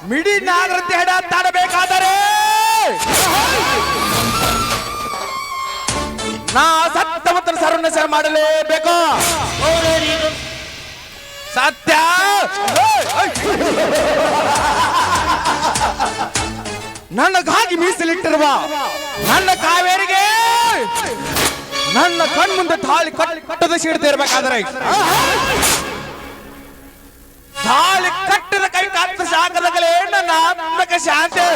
ಮಿಡಿ ನಾಗರತೆ ಹೆಡ ತಾಡಬೇಕಾದರೆ ನಾ ಸತ್ಯವಂತರ ಸರ್ವನಾಶ ಮಾಡಲೇಬೇಕು. ಸತ್ಯ ನನಗಾಗಿ ಮೀಸಲಿಟ್ಟಿರುವ ನನ್ನ ಕಾವೇರಿಗೆ ನನ್ನ ಕಣ್ಮುಂದೆ ತಾಳಿ ಕಟ್ಟದ ಸಿಡ್ತಾ ಇರ್ಬೇಕಾದ್ರೆ ತಾಳಿ ಕಟ್ಟದ ಕೈ ಕಾತ್ತ ಶಾಖದಾಗಲೇ ನನ್ನ ಆತ್ಮಕ ಶಾಂತಿ.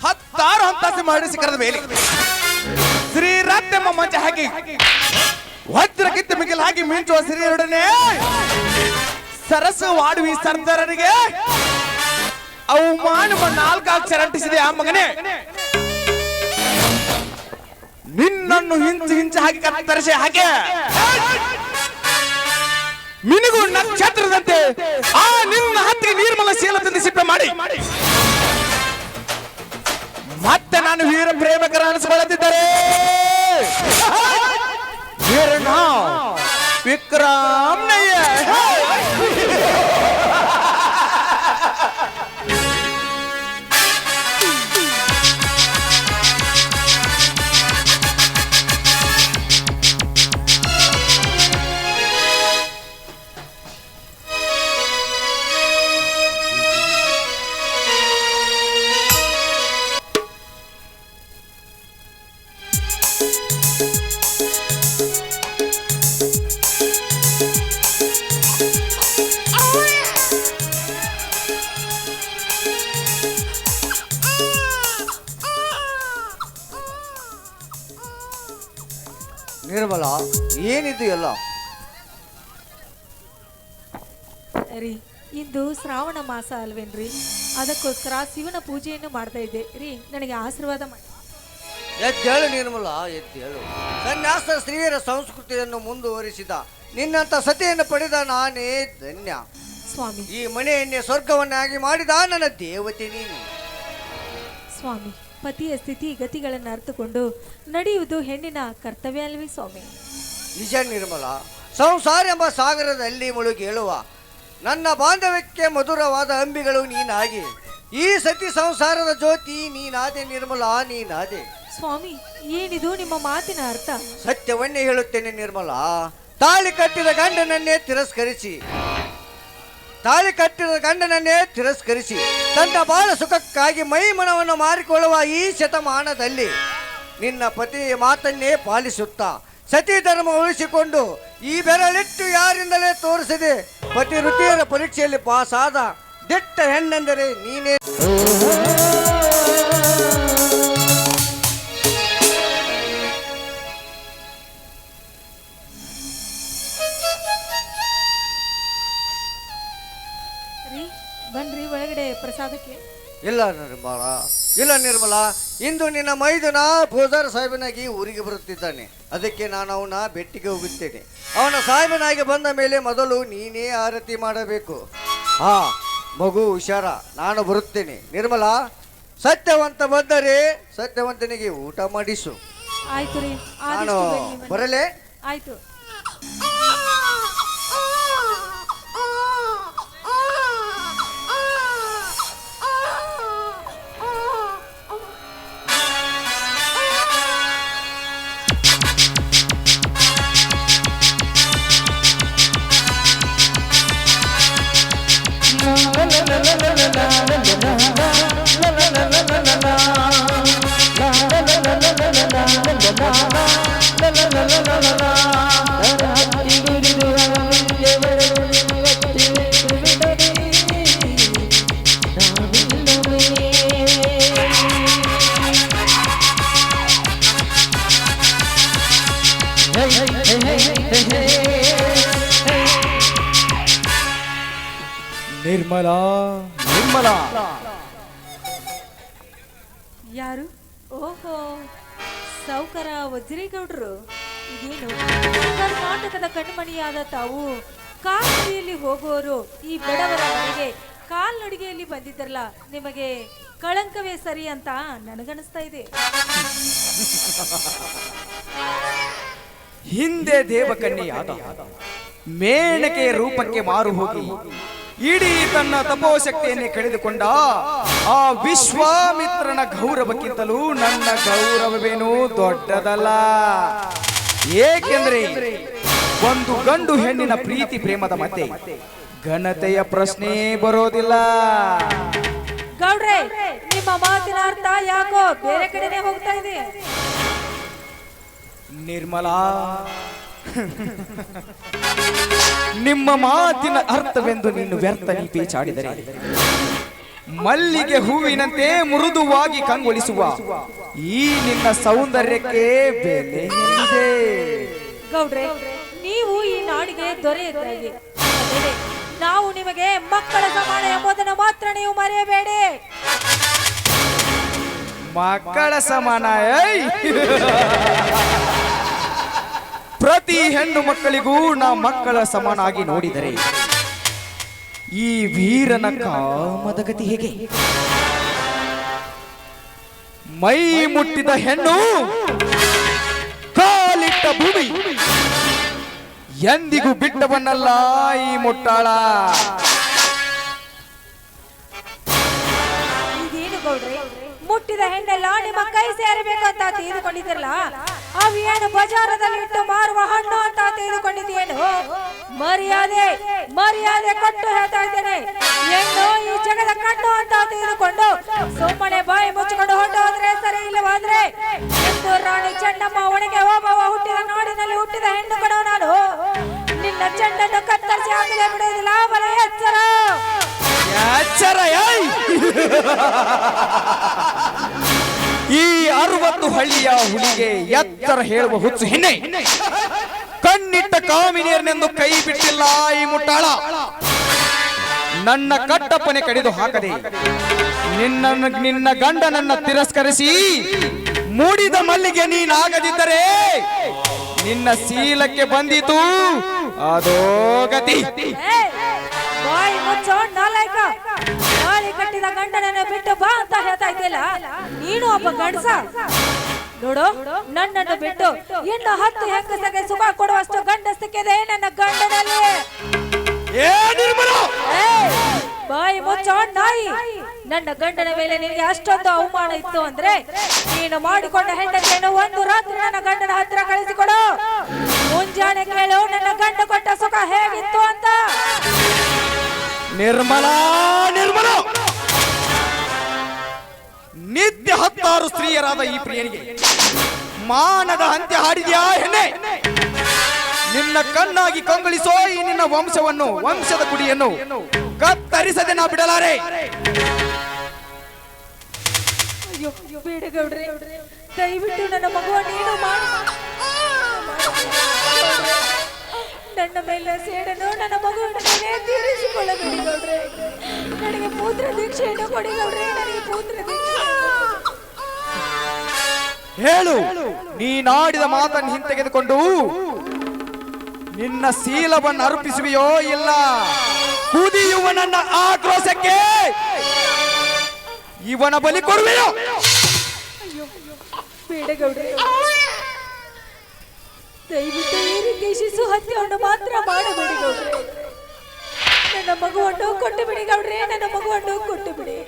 ಹತ್ತಾರು ಹಂತಾಸಿ ಮಾಡಿ ಸಿಕ್ಕರದ ಮೇಲೆ ಶ್ರೀರತ್ನಮ್ಮ ಮಂಚ ಹಾಕಿ ವಜ್ರಕ್ಕಿಂತ ಮಿಗಿಲ್ ಹಾಕಿ ಮಿಂಚುವ ಸಿರಿಯರೊಡನೆ ಸರಸು ವಾಡುವಿ ಸರ್ದಾರನಿಗೆ ಅವಮಾನ ನಾಲ್ಕಾಕ್ಷರ ಅಂಟಿಸಿದೆ. ಆ ಮಗನೇ, ನಿನ್ನನ್ನು ಹಿಂಚು ಹಾಕಿ ಕತ್ತರಿಸಿ ಹಾಗೆ ಮಿನುಗು ನಕ್ಷತ್ರದಂತೆ ಆ ನಿನ್ನ ಹತ್ತಿಗೆ ನಿರ್ಮಲ ಶೀಲದಿಂದ ಸಿಪ್ಪೆ ಮಾಡಿ ಮತ್ತೆ ನಾನು ವೀರ ಪ್ರೇಮಕರ ಅನಿಸಿಕೊಳ್ಳುತ್ತಿದ್ದರೆ ವಿಕ್ರಮ್ ನಯ್ಯ ನಿರ್ಮಲ, ಏನಿದು ಎಲ್ಲ? ರೀ, ಇಂದು ಶ್ರಾವಣ ಮಾಸ ಅಲ್ವೇನ್ರಿ, ಅದಕ್ಕೋಸ್ಕರ ಶಿವನ ಪೂಜೆಯನ್ನು ಮಾಡ್ತಾ ಇದ್ದೆ ರೀ. ನನಗೆ ಆಶೀರ್ವಾದ ಮಾಡಿ. ಎದ್ದೇಳು ನಿರ್ಮಲ, ಎದ್ದೇಳು. ಸನ್ಯಾಸ ಸ್ತ್ರೀಯರ ಸಂಸ್ಕೃತಿಯನ್ನು ಮುಂದುವರಿಸಿದ ನಿನ್ನಂತ ಸತಿಯನ್ನು ಪಡೆದ ನಾನೇ ಧನ್ಯ ಸ್ವಾಮಿ. ಈ ಮನೆಯನ್ನೇ ಸ್ವರ್ಗವನ್ನಾಗಿ ಮಾಡಿದ ನನ್ನ ದೇವತೆ ನೀನು ಸ್ವಾಮಿ. ಪತಿಯ ಸ್ಥಿತಿ ಗತಿಗಳನ್ನು ಅರ್ಥಕೊಂಡು ನಡೆಯುವುದು ಹೆಣ್ಣಿನ ಕರ್ತವ್ಯ ಅಲ್ವೇ ಸ್ವಾಮಿ? ನಿಜ ನಿರ್ಮಲ. ಸಂಸಾರ ಎಂಬ ಸಾಗರದಲ್ಲಿ ಮುಳುಗಿ ಹೇಳುವ ನನ್ನ ಬಾಂಧವ್ಯಕ್ಕೆ ಮಧುರವಾದ ಅಂಬಿಗಳು ನೀನಾಗಿ ಈ ಸತಿ ಸಂಸಾರದ ಜ್ಯೋತಿ ನೀನಾದೆ ನಿರ್ಮಲ, ನೀನಾದೆ. ಸ್ವಾಮಿ, ಏನಿದು ನಿಮ್ಮ ಮಾತಿನ ಅರ್ಥ? ಸತ್ಯವನ್ನೇ ಹೇಳುತ್ತೇನೆ ನಿರ್ಮಲ. ತಾಳಿ ಕಟ್ಟಿದ ಗಂಡನನ್ನೇ ತಿರಸ್ಕರಿಸಿ ತನ್ನ ಬಾಳ ಸುಖಕ್ಕಾಗಿ ಮೈ ಮನವನ್ನು ಮಾರಿಕೊಳ್ಳುವ ಈ ಶತಮಾನದಲ್ಲಿ ನಿನ್ನ ಪತಿಯ ಮಾತನ್ನೇ ಪಾಲಿಸುತ್ತಾ ಸತಿ ಧರ್ಮ ಉಳಿಸಿಕೊಂಡು ಈ ಬೆರಳಿಟ್ಟು ಯಾರಿಂದಲೇ ತೋರಿಸಿದೆ ಪತಿ ವೃತ್ತಿಯರ ಪರೀಕ್ಷೆಯಲ್ಲಿ ಪಾಸಾದ ದಿಟ್ಟ ಹೆಣ್ಣೆಂದರೆ ನೀನೇ. ಬನ್ರಿ ಒಳಗಡೆ ಪ್ರಸಾದಕ್ಕೆ. ಇಲ್ಲ ನಿರ್ಮಲ, ಇಂದು ನಿನ್ನ ಮೈದುನ ಭೂದರ್ ಸಾಹೇಬನಾಗಿ ಊರಿಗೆ ಬರುತ್ತಿದ್ದಾನೆ. ಅದಕ್ಕೆ ನಾನು ಅವನ ಭೇಟಿಗೆ ಹೋಗುತ್ತೇನೆ. ಅವನ ಸಾಹೇಬನಾಗಿ ಬಂದ ಮೇಲೆ ಮೊದಲು ನೀನೇ ಆರತಿ ಮಾಡಬೇಕು. ಹಾ ಮಗು ಹುಷಾರ, ನಾನು ಬರುತ್ತೇನೆ. ನಿರ್ಮಲಾ, ಸತ್ಯವಂತ ಬಂದರೆ ಸತ್ಯವಂತನಿಗೆ ಊಟ ಮಾಡಿಸು. ಆಯ್ತು ರೀ, ನಾನು ಆದಷ್ಟು ಬೇಗ ನಿಮ್ಮ- ಬರಲೇ. ಆಯ್ತು. ನಿರ್ಮಲಾ, ನಿರ್ಮಲಾ, ಯಾರು? ಓಹೋ, ಸೌಕರ ವಜ್ರೇಗೌಡರು. ಇದೇನು ಕರ್ನಾಟಕದ ಕಣ್ಮಣಿಯಾದ ತಾವು ಕಾಲ್ನಡಿಗೆಯಲ್ಲಿ ಹೋಗುವವರು ಈ ಬಡವರ ಮನೆಗೆ ಕಾಲ್ನಡಿಗೆಯಲ್ಲಿ ಬಂದಿದ್ದರಲ್ಲ, ನಿಮಗೆ ಕಳಂಕವೇ ಸರಿ ಅಂತ ನನಗನ್ನಿಸ್ತಾ ಇದೆ. ಹಿಂದೆ ದೇವಕನ್ಯೆಯಾದ ಮೇನಕೆಯ ರೂಪಕ್ಕೆ ಮಾರು ಹೋಗಿ ಇಡೀ ತನ್ನ ತಪೋಶಕ್ತಿಯನ್ನೇ ಕಳೆದುಕೊಂಡ ಆ ವಿಶ್ವಾಮಿತ್ರನ ಗೌರವಕ್ಕಿಂತಲೂ ನನ್ನ ಗೌರವವೇನೂ ದೊಡ್ಡದಲ್ಲ. ಏಕೆಂದ್ರೆ ಒಂದು ಗಂಡು ಹೆಣ್ಣಿನ ಪ್ರೀತಿ ಪ್ರೇಮದ ಮಧ್ಯೆ ಘನತೆಯ ಪ್ರಶ್ನೆ ಬರೋದಿಲ್ಲ. ಗೌಡ್ರೆ, ನಿಮ್ಮ ಮಾತಿನ ಅರ್ಥ ಯಾಕೋ ಬೇರೆ ಕಡೆನೆ ಹೋಗ್ತಾ ಇದೆ. ನಿರ್ಮಲಾ, ನಿಮ್ಮ ಮಾತಿನ ಅರ್ಥವೆಂದು ನೀನು ವ್ಯರ್ಥ ನೀಪೇಚಾಡಿದರೆ ಮಲ್ಲಿಗೆ ಹೂವಿನಂತೆ ಮೃದುವಾಗಿ ಕಂಗೊಳಿಸುವ ಈ ನಿನ್ನ ಸೌಂದರ್ಯಕ್ಕೆ ಬೆಲೆ ಇದೆ. ಗೌಡ್ರೆ, ನೀವು ಈ ನಾಡಿಗೆ ದೊರೆಯಿದ್ದಾಗಿ, ನಾವು ನಿಮಗೆ ಮಕ್ಕಳ ಸಮಾನ ಎಂಬುದನ್ನು ಮಾತ್ರ ನೀವು ಮರೆಯಬೇಡಿ. ಮಕ್ಕಳ ಸಮಾನ? ಪ್ರತಿ ಹೆಣ್ಣು ಮಕ್ಕಳಿಗೂ ನಾ ಮಕ್ಕಳ ಸಮಾನಾಗಿ ನೋಡಿದರೆ ಈ ವೀರನ ಕಾಮದ ಗತಿ ಹೇಗೆ? ಮೈ ಮುಟ್ಟಿದ ಹೆಣ್ಣು ಕಾಲಿಟ್ಟ ಭೂಮಿ ಎಂದಿಗೂ ಬಿಟ್ಟವನ್ನಲ್ಲ ಈ ಮುಟ್ಟಾಳ. ಇದೇನು ಗೌಡ್ರೆ, ಮುಟ್ಟಿದ ಹೆಣ್ಣೆಲ್ಲ ನಿಮ್ಮ ಕೈ ಸೇರಬೇಕು ಅಂತ ತಿಳಿದುಕೊಂಡಿದ್ರಲ್ಲ, ಅವೇನು ಬಜಾರದಲ್ಲಿ ಇಟ್ಟು ಮಾರುವ ಹಣ್ಣು ಅಂತ ತಿಳಿದುಕೊಂಡಿದ್ದೇನು? ಮರ್ಯಾದೆ ಮರ್ಯಾದೆ ಕೊಟ್ಟು ಹೇಳ್ತಾ ಇದ್ದೇನೆ, ಹೆಣ್ಣು ಈ ಜಗದ ಕಣ್ಣು ಅಂತ ತಿಳಿದುಕೊಂಡು ಸುಮ್ಮನೆ ಬಾಯಿ ಮುಚ್ಚಿಕೊಂಡು ಹೊರಟೋದ್ರೆ ಸರಿ. ಇಲ್ಲವಾದ್ರೆ ಎಂದು ರಾಣಿ ಚೆನ್ನಮ್ಮ ಒಳಗೆ ಒಬ್ಬವ ಹುಟ್ಟಿದ ನಾಡಿನಲ್ಲಿ ಹುಟ್ಟಿದ ಹೆಣ್ಣು ಕಡೋ ನಾನು ನಿನ್ನ ಚೆಂಡನ್ನು ಕತ್ತರಿಸಿ ಹಾಕದೆ ಬಿಡುವುದಿಲ್ಲ. ಬಲ ಎಚ್ಚರ, ಎಚ್ಚರ! ಈ 60 ಹಳ್ಳಿಯ ಹುಲಿಗೆ ಎತ್ತರ ಹೇಳುವ ಹುಚ್ಚು ಹಿನ್ನೆ ಕಣ್ಣಿಟ್ಟ ಕಾಮಿನಿಯರನೆಂದು ಕೈ ಬಿಟ್ಟಿಲ್ಲ ಈ ಮುಟ್ಟಾಳ. ನನ್ನ ಕಟ್ಟಪ್ಪನೆ ಕಡಿದು ಹಾಕದೆ ನಿನ್ನ ಗಂಡನನ್ನ ತಿರಸ್ಕರಿಸಿ ಮೂಡಿದ ಮಲ್ಲಿಗೆ ನೀನಾಗದಿದ್ದರೆ ನಿನ್ನ ಶೀಲಕ್ಕೆ ಬಂದಿತು ಅದೋ ಗತಿ. ಬಾಯಿ ಮುಚ್ಚೋ ನಾಲಾಯಕ, ತಾಳಿ ಕಟ್ಟಿದ ಗಂಡನನ್ನು ಬಿಟ್ಟು ಬಾ ಅಂತ ಹೇಳ್ತಾ ಇದ್ದಿಲ್ಲ. ನೀನು ಒಬ್ಬ ಗಂಡಸ. ನೋಡು, ನನ್ನನ್ನು ಬಿಟ್ಟು ಇನ್ನು 10 ಹೆಂಗಸಗೆ ಸುಖ ಕೊಡುವಷ್ಟು ಗಂಡಸ್ತಿಕ್ಕಿದೆ ನನ್ನ ಗಂಡನಲ್ಲಿ. ಬಾಯಿ ಮುಚ್ಚೋ ನಾಯಿ, ನನ್ನ ಗಂಡನ ಮೇಲೆ ನಿನಗೆ ಅಷ್ಟೊಂದು ಅವಮಾನ ಇತ್ತು ಅಂದ್ರೆ ನೀನು ಮಾಡಿಕೊಂಡ ಹೆಂಡತಿಯನ್ನು ಒಂದು ರಾತ್ರಿ ನನ್ನ ಗಂಡನ ಹತ್ರ ಕಳಿಸಿಕೊಡು. ಮುಂಜಾನೆ ಕೇಳು ನನ್ನ ಗಂಡ ಕೊಟ್ಟ ಸುಖ ಹೇಗಿತ್ತು ಅಂತ. ನಿರ್ಮಲಾ, ನಿರ್ಮಲಾ, ನಿತ್ಯ 10 ಸ್ತ್ರೀಯರಾದ ಈ ಪ್ರಿಯನಿಗೆ ಮಾನದ ಅಂತ್ಯ ಹಾಡಿದ್ಯಾ ಹೆಣ್ಣೆ? ನಿನ್ನ ಕಣ್ಣಾಗಿ ಕಂಗೊಳಿಸೋ ಈ ನಿನ್ನ ವಂಶದ ಗುಡಿಯನ್ನು ಕತ್ತರಿಸದೆ ನಾ ಬಿಡಲಾರೆ. ಅಯ್ಯೋ ಬೇಡ ಗೌಡ್ರೆ, ದಯವಿಟ್ಟು ನನ್ನ ಮಗುವನ್ನು ಏನು ಮಾಡಿ ನನ್ನ ಮೇಲೆ ಸೇಡನ್ನು ನನ್ನ ಮಗುವಿನ ಮೇಲೆ ತೀರಿಸಿಕೊಳ್ಳಬೇಡಿ ಗೌಡ್ರೆ. ನನಗೆ ಪುತ್ರ ದೀಕ್ಷೆಯನ್ನು ಕೊಡಿ ಗೌಡ್ರೆ, ನನಗೆ ಪುತ್ರ ದೀಕ್ಷೆ. ಹೇಳು, ನೀನಾಡಿದ ಮಾತನ್ನು ಹಿಂತೆಗೆದುಕೊಂಡು ನಿನ್ನ ಶೀಲವನ್ನು ಅರ್ಪಿಸುವೆಯೋ ಇಲ್ಲ ಕುದಿಯುವ ನನ್ನ ಆಕ್ರೋಶಕ್ಕೆ ಇವನ ಬಲಿ ಕೊಡುವೆಯೋ? ಬೇಡ ಗೌಡ್ರೆ, ದಯವಿಟ್ಟು ಈ ರೀತಿ ಶಿಶು ಹತ್ಯೆಯನ್ನು ಮಾತ್ರ ಮಾಡಬೇಡಿ ಗೌಡ್ರೆ. ನನ್ನ ಮಗುವನ್ನು ಕೊಟ್ಟು ಬಿಡಿ ಗೌಡ್ರೆ, ನನ್ನ ಮಗುವನ್ನು ಕೊಟ್ಟು ಬಿಡಿ.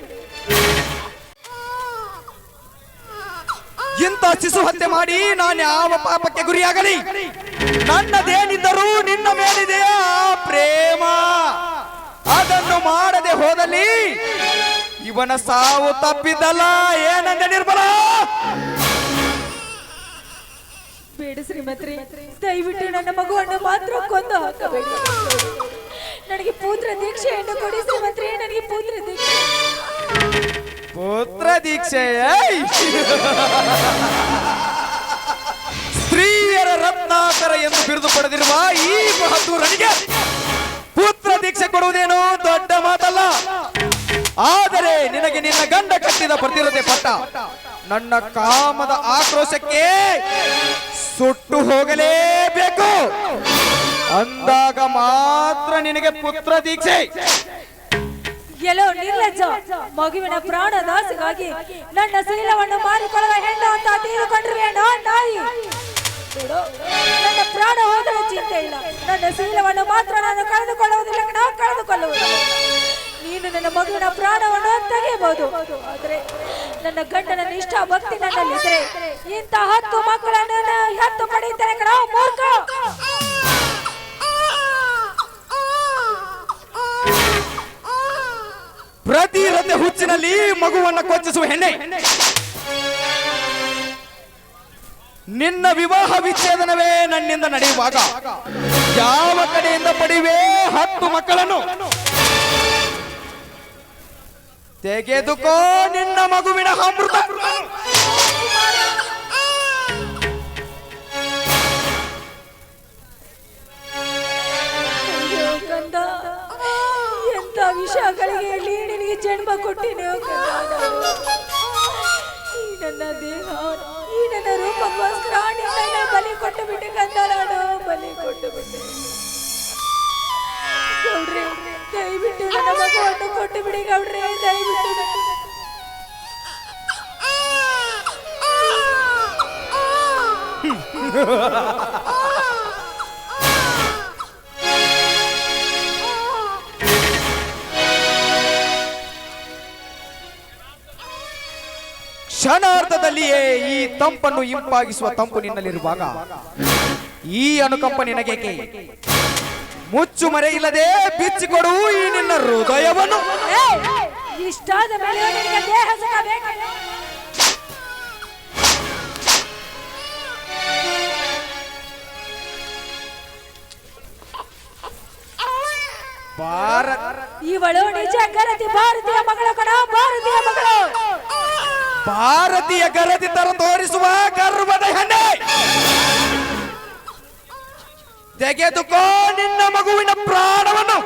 ಇಂಥ ಶಿಶು ಹತ್ಯೆ ಮಾಡಿ ನಾನು ಯಾವ ಪಾಪಕ್ಕೆ ಗುರಿಯಾಗಲಿ? ನನ್ನದೇನಿದ್ದರೂ ನಿನ್ನ ಮೇಲಿದೆಯಾ ಪ್ರೇಮ? ಅದನ್ನು ಮಾಡದೆ ಹೋದಲ್ಲಿ ಇವನ ಸಾವು ತಪ್ಪಿದ್ದಲ್ಲ. ಏನಂದ ನಿರ್ಮಲ? ಬೇಡ ಶ್ರೀಮಂತ್ರಿ, ದಯವಿಟ್ಟು ನನ್ನ ಮಗುವನ್ನು ಮಾತ್ರ ಕೊಂದು ಹಾಕಬೇಡಿ. ನನಗೆ ಪುತ್ರ ದೀಕ್ಷೆಯನ್ನು ಕೊಡಿ ಶ್ರೀಮಂತ್ರಿ, ನನಗೆ ಪುತ್ರ ದೀಕ್ಷೆ. ಪುತ್ರ ದೀಕ್ಷೆ? ಸ್ತ್ರೀಯರ ರತ್ನಾಕರ ಎಂದು ಬಿರುದು ಪಡೆದಿರುವ ಈ ಬಹದ್ದೂರನಿಗೆ ಪುತ್ರ ದೀಕ್ಷೆ ಕೊಡುವುದೇನು ದೊಡ್ಡ ಮಾತಲ್ಲ. ಆದರೆ ನಿನಗೆ ನಿನ್ನ ಗಂಡ ಕಟ್ಟಿದ ಪ್ರತಿರತೆ ಪಟ್ಟ ನನ್ನ ಕಾಮದ ಆಕ್ರೋಶಕ್ಕೆ ಸುಟ್ಟು ಹೋಗಲೇಬೇಕು. ಅಂದಾಗ ಮಾತ್ರ ನಿನಗೆ ಪುತ್ರ ದೀಕ್ಷೆ. ಎಲ್ಲೋ ನಿರ್ಲಜ್ಜ, ಮಗುವಿನ ಪ್ರಾಣದಾಸಗಾಗಿ ನನ್ನ ಶೀಲವನ್ನು ಮಾರಿಕೊಳ್ಳುವ ಹೆಣ್ಣು ಅಂತ ತೀರಿಕೊಂಡ್ರಿವೇನೋ ನಾಯಿ. ನನ್ನ ಪ್ರಾಣ ಹೋದರೆ ಚಿಂತೆ ಇಲ್ಲ, ನನ್ನ ಶೀಲವನ್ನು ಮಾತ್ರ ನಾನು ಕಳೆದುಕೊಳ್ಳುವುದಿಲ್ಲ, ನಾವು ಕಳೆದುಕೊಳ್ಳುವುದು. ನೀನು ನನ್ನ ಮಗುವಿನ ಪ್ರಾಣವನ್ನು ತೆಗೆಯಬಹುದು, ಆದರೆ ನನ್ನ ಗಂಡನ ನಿಷ್ಠಾ ಭಕ್ತಿ ನನ್ನಲ್ಲಿದ್ದರೆ ಇಂಥ 10 ಮಕ್ಕಳನ್ನು ಹೆತ್ತು ಪಡೆಯುತ್ತೇನೆ ಕಣ ಮೂರ್ಖ. ಪ್ರತಿರತೆ ಹುಚ್ಚಿನಲ್ಲಿ ಮಗುವನ್ನ ಕೊಚ್ಚಿಸುವ ಹೆಣ್ಣೆ, ನಿನ್ನ ವಿವಾಹ ವಿಚ್ಛೇದನವೇ ನನ್ನಿಂದ ನಡೆಯುವಾಗ ಯಾವ ಕಡೆಯಿಂದ ಪಡೆಯುವೆ 10 ಮಕ್ಕಳನ್ನು? ತೆಗೆದುಕೋ ನಿನ್ನ ಮಗುವಿನ ಅಮೃತ. ಎಂತ ವಿಷಯಗಳಿಗೆ ಹೇಳಿ ನಿನಗೆ ಜನ್ಮ ಕೊಟ್ಟಿನಿ. ಈ ನನ್ನ ದೇಹ, ಈ ನನ್ನ ರೂಪಕ್ಕೋಸ್ಕರ ನಿನ್ನ ಬಲಿ ಕೊಟ್ಟು ಬಿಟ್ಟೆ ಕಂದ, ನಾನು ಬಲಿ ಕೊಟ್ಟು ಬಿಟ್ಟೆ. ಗೌಡ್ರೆ, ದಯವಿಟ್ಟು ನನ್ನ ಮಗುವನ್ನು ಕೊಟ್ಟು ಬಿಡಿ ಗೌಡ್ರೆ, ದಯವಿಟ್ಟು. ಕ್ಷಣಾರ್ಧದಲ್ಲಿಯೇ ಈ ತಂಪನ್ನು ಇಂಪಾಗಿಸುವ ತಂಪು ನಿನ್ನಲ್ಲಿರುವಾಗ ಈ ಅನುಕಂಪ ನಿನಗೇಕೆ? ಮುಚ್ಚು ಮರೆ ಇಲ್ಲದೆ ಬಿಚ್ಚಿಕೊಡು ಈ ನಿನ್ನ ಹೃದಯವನ್ನು. ಇಷ್ಟಾದ ಮೇಲೆ ನಿನಗೆ ದೇಹ ಸುಖ ಬೇಕಲ್ಲ? ಇವಳು ನಿಜ ಗರತಿ ಭಾರತೀಯ ಮಗಳ ಕಣ, ಭಾರತೀಯ ಮಗಳು. ಭಾರತೀಯ ಗರತಿ ತರ ತೋರಿಸುವ ಗರ್ವದ ಹೆಣ್ಣೆ, ತೆಗೆದುಕೋ ನಿನ್ನ ಮಗುವಿನ ಪ್ರಾಣವನ್ನು.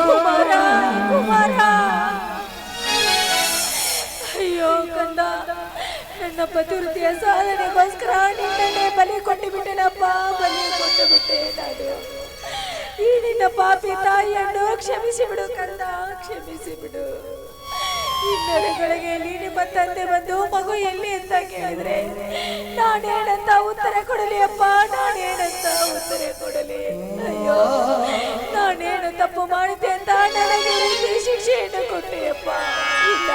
ಕುಮಾರ, ಕುಮಾರ, ಅಯ್ಯೋ ಕಂದ, ನನ್ನ ಪತಿವೃತ್ತಿಯ ಸಾಧನೆಗೋಸ್ಕರ ನಿನ್ನನ್ನೇ ಬಲಿ ಕೊಟ್ಟು ಬಿಟ್ಟೆನಪ್ಪ, ಬಲಿ ಕೊಟ್ಟು ಬಿಟ್ಟೆ ನಾನು. ಈ ನಿನ್ನ ಪಾಪಿ ತಾಯಿಯನ್ನು ಕ್ಷಮಿಸಿ ಬಿಡು ಕಂದ, ಕ್ಷಮಿಸಿ ಬಿಡು. ಇನ್ನೊರೆಗಳಿಗೆ ನಿಮ್ಮ ತಂದೆ ಬಂದು ಮಗು ಎಲ್ಲಿ ಅಂತ ಕೇಳಿದ್ರೆ ನಾನೇನಂತ ಉತ್ತರ ಕೊಡಲಿ ಅಪ್ಪ, ನಾನೇನಂತ ಉತ್ತರ ಕೊಡಲಿ? ಅಯ್ಯೋ, ನಾನೇನು ತಪ್ಪು ಮಾಡಿದ್ದೆ ಅಂತ ನನಗೆ ರೀತಿ ಶಿಕ್ಷೆಯನ್ನು ಕೊಟ್ಟೆಯಪ್ಪ. ಇಲ್ಲ,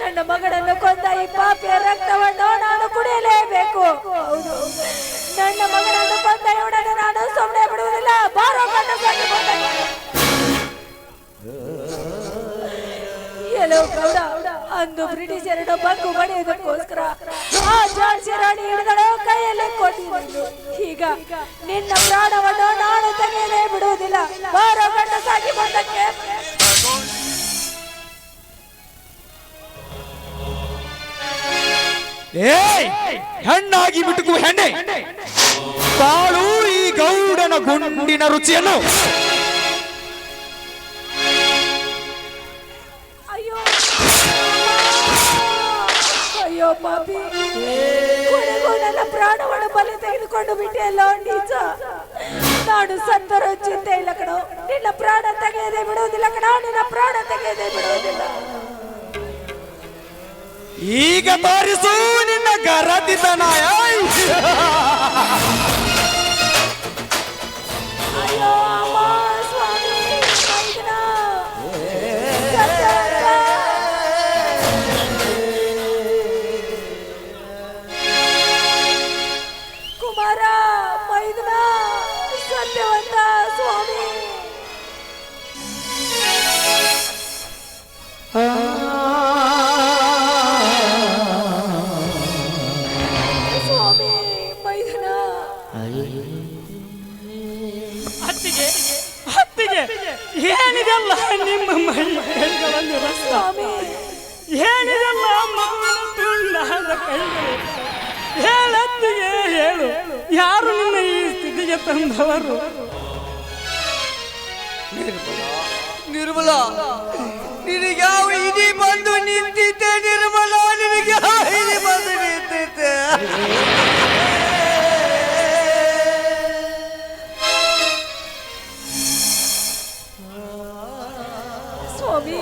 ನನ್ನ ಮಗಳನ್ನು ಕೊಂದ ಈ ಪಾಪಿಯ ರಕ್ತವನ್ನು ನಾನು ಕುಡಿಯಲೇಬೇಕು. ಹೌದು, ನನ್ನ ಮಗನನ್ನು ಕೊಂದ ಇವನನ್ನು ನಾನು ಸುಮ್ಮನೆ ಬಿಡುವುದಿಲ್ಲ. ಬಾರೋ ಗಂಡ ಸಾಗಿ ಎಲ್ಲೋ ಗೌಡ, ಅಂದು ಬ್ರಿಟಿಷರನ್ನು ಬಂದು ಬಡಿಯುವುದಕ್ಕೋಸ್ಕರ ಆ ಜಾರ್ಜಿ ರಾಣಿ ಹಿಡಿದಳು, ಕೈಯಲ್ಲೇ ಕೊಟ್ಟಿದ್ದು. ಈಗ ನಿನ್ನ ಪ್ರಾಣವನ್ನು ನಾನು ತೆಗೆಯಲೇ ಬಿಡುವುದಿಲ್ಲ. ಬಾರೋ ಗಂಡ ಸಾಗಿ ಬಂದಕ್ಕೆ. ಹೆಣ್ಣಾಗಿ ಬಿಟ್ಟುಕು ಹೆಣ್ಣೆ, ತಾಳು ಈ ಗೌಡನ ಗುಂಡಿನ ರುಚಿಯನ್ನು. ಪಾಪಿ ಕೊನೆಗೂ ನನ್ನ ಪ್ರಾಣವನ್ನು ಬಲಿ ತೆಗೆದುಕೊಂಡು ಬಿಟ್ಟೆಲ್ಲೋ ನೀಚ. ನಾನು ಸತ್ತರೂ ಚಿಂತೆ ಇಲ್ಲ ಕಣೋ, ನಿನ್ನ ಪ್ರಾಣ ತೆಗೆಯದೆ ಬಿಡುವುದಿಲ್ಲ ಕಣೋ, ನಿನ್ನ ಪ್ರಾಣ ತೆಗೆಯದೆ ಬಿಡುವುದಿಲ್ಲ. ಈಗ ತೋರಿಸು ನಿನ್ನ ಗರದಿತನ. ಅಯ್ಯೋ ಅಮ್ಮ ಸ್ವಾಮಿ ಮೈದನ. ಕುಮಾರ ಮೈದನ ಸತ್ಯವಂತ ಸ್ವಾಮಿ. ಸ್ವಾಮಿ ಮೈದನ. ಹತ್ತಿಗೆ ಹತ್ತಿಗೆ ಏನಿದೆಲ್ಲ ನಿಮ್ಮ ಮೈಗಳನ್ನು ಸ್ವಾಮಿ ಏನಿದೆಲ್ಲ ಮಗುವಿನ ತುಂಡಾದ ಕೈಗಳು. ಹೇಳತ್ತಿಗೆ ಹೇಳು, ಯಾರು ನಿನ್ನ ಈ ಸ್ಥಿತಿಗೆ ತಂದವರು? ನಿರ್ಮಲ, ನಿನಗೆ ಯಾವ ಇದಿ ಬಂದು ನಿಂತಿದ್ದೆ? ನಿರ್ಮಲ, ನಿನಗೆ ಯಾವ ಇದಿ ಬಂದು ನಿಂತಿದ್ದೆ? ಸ್ವಾಮಿ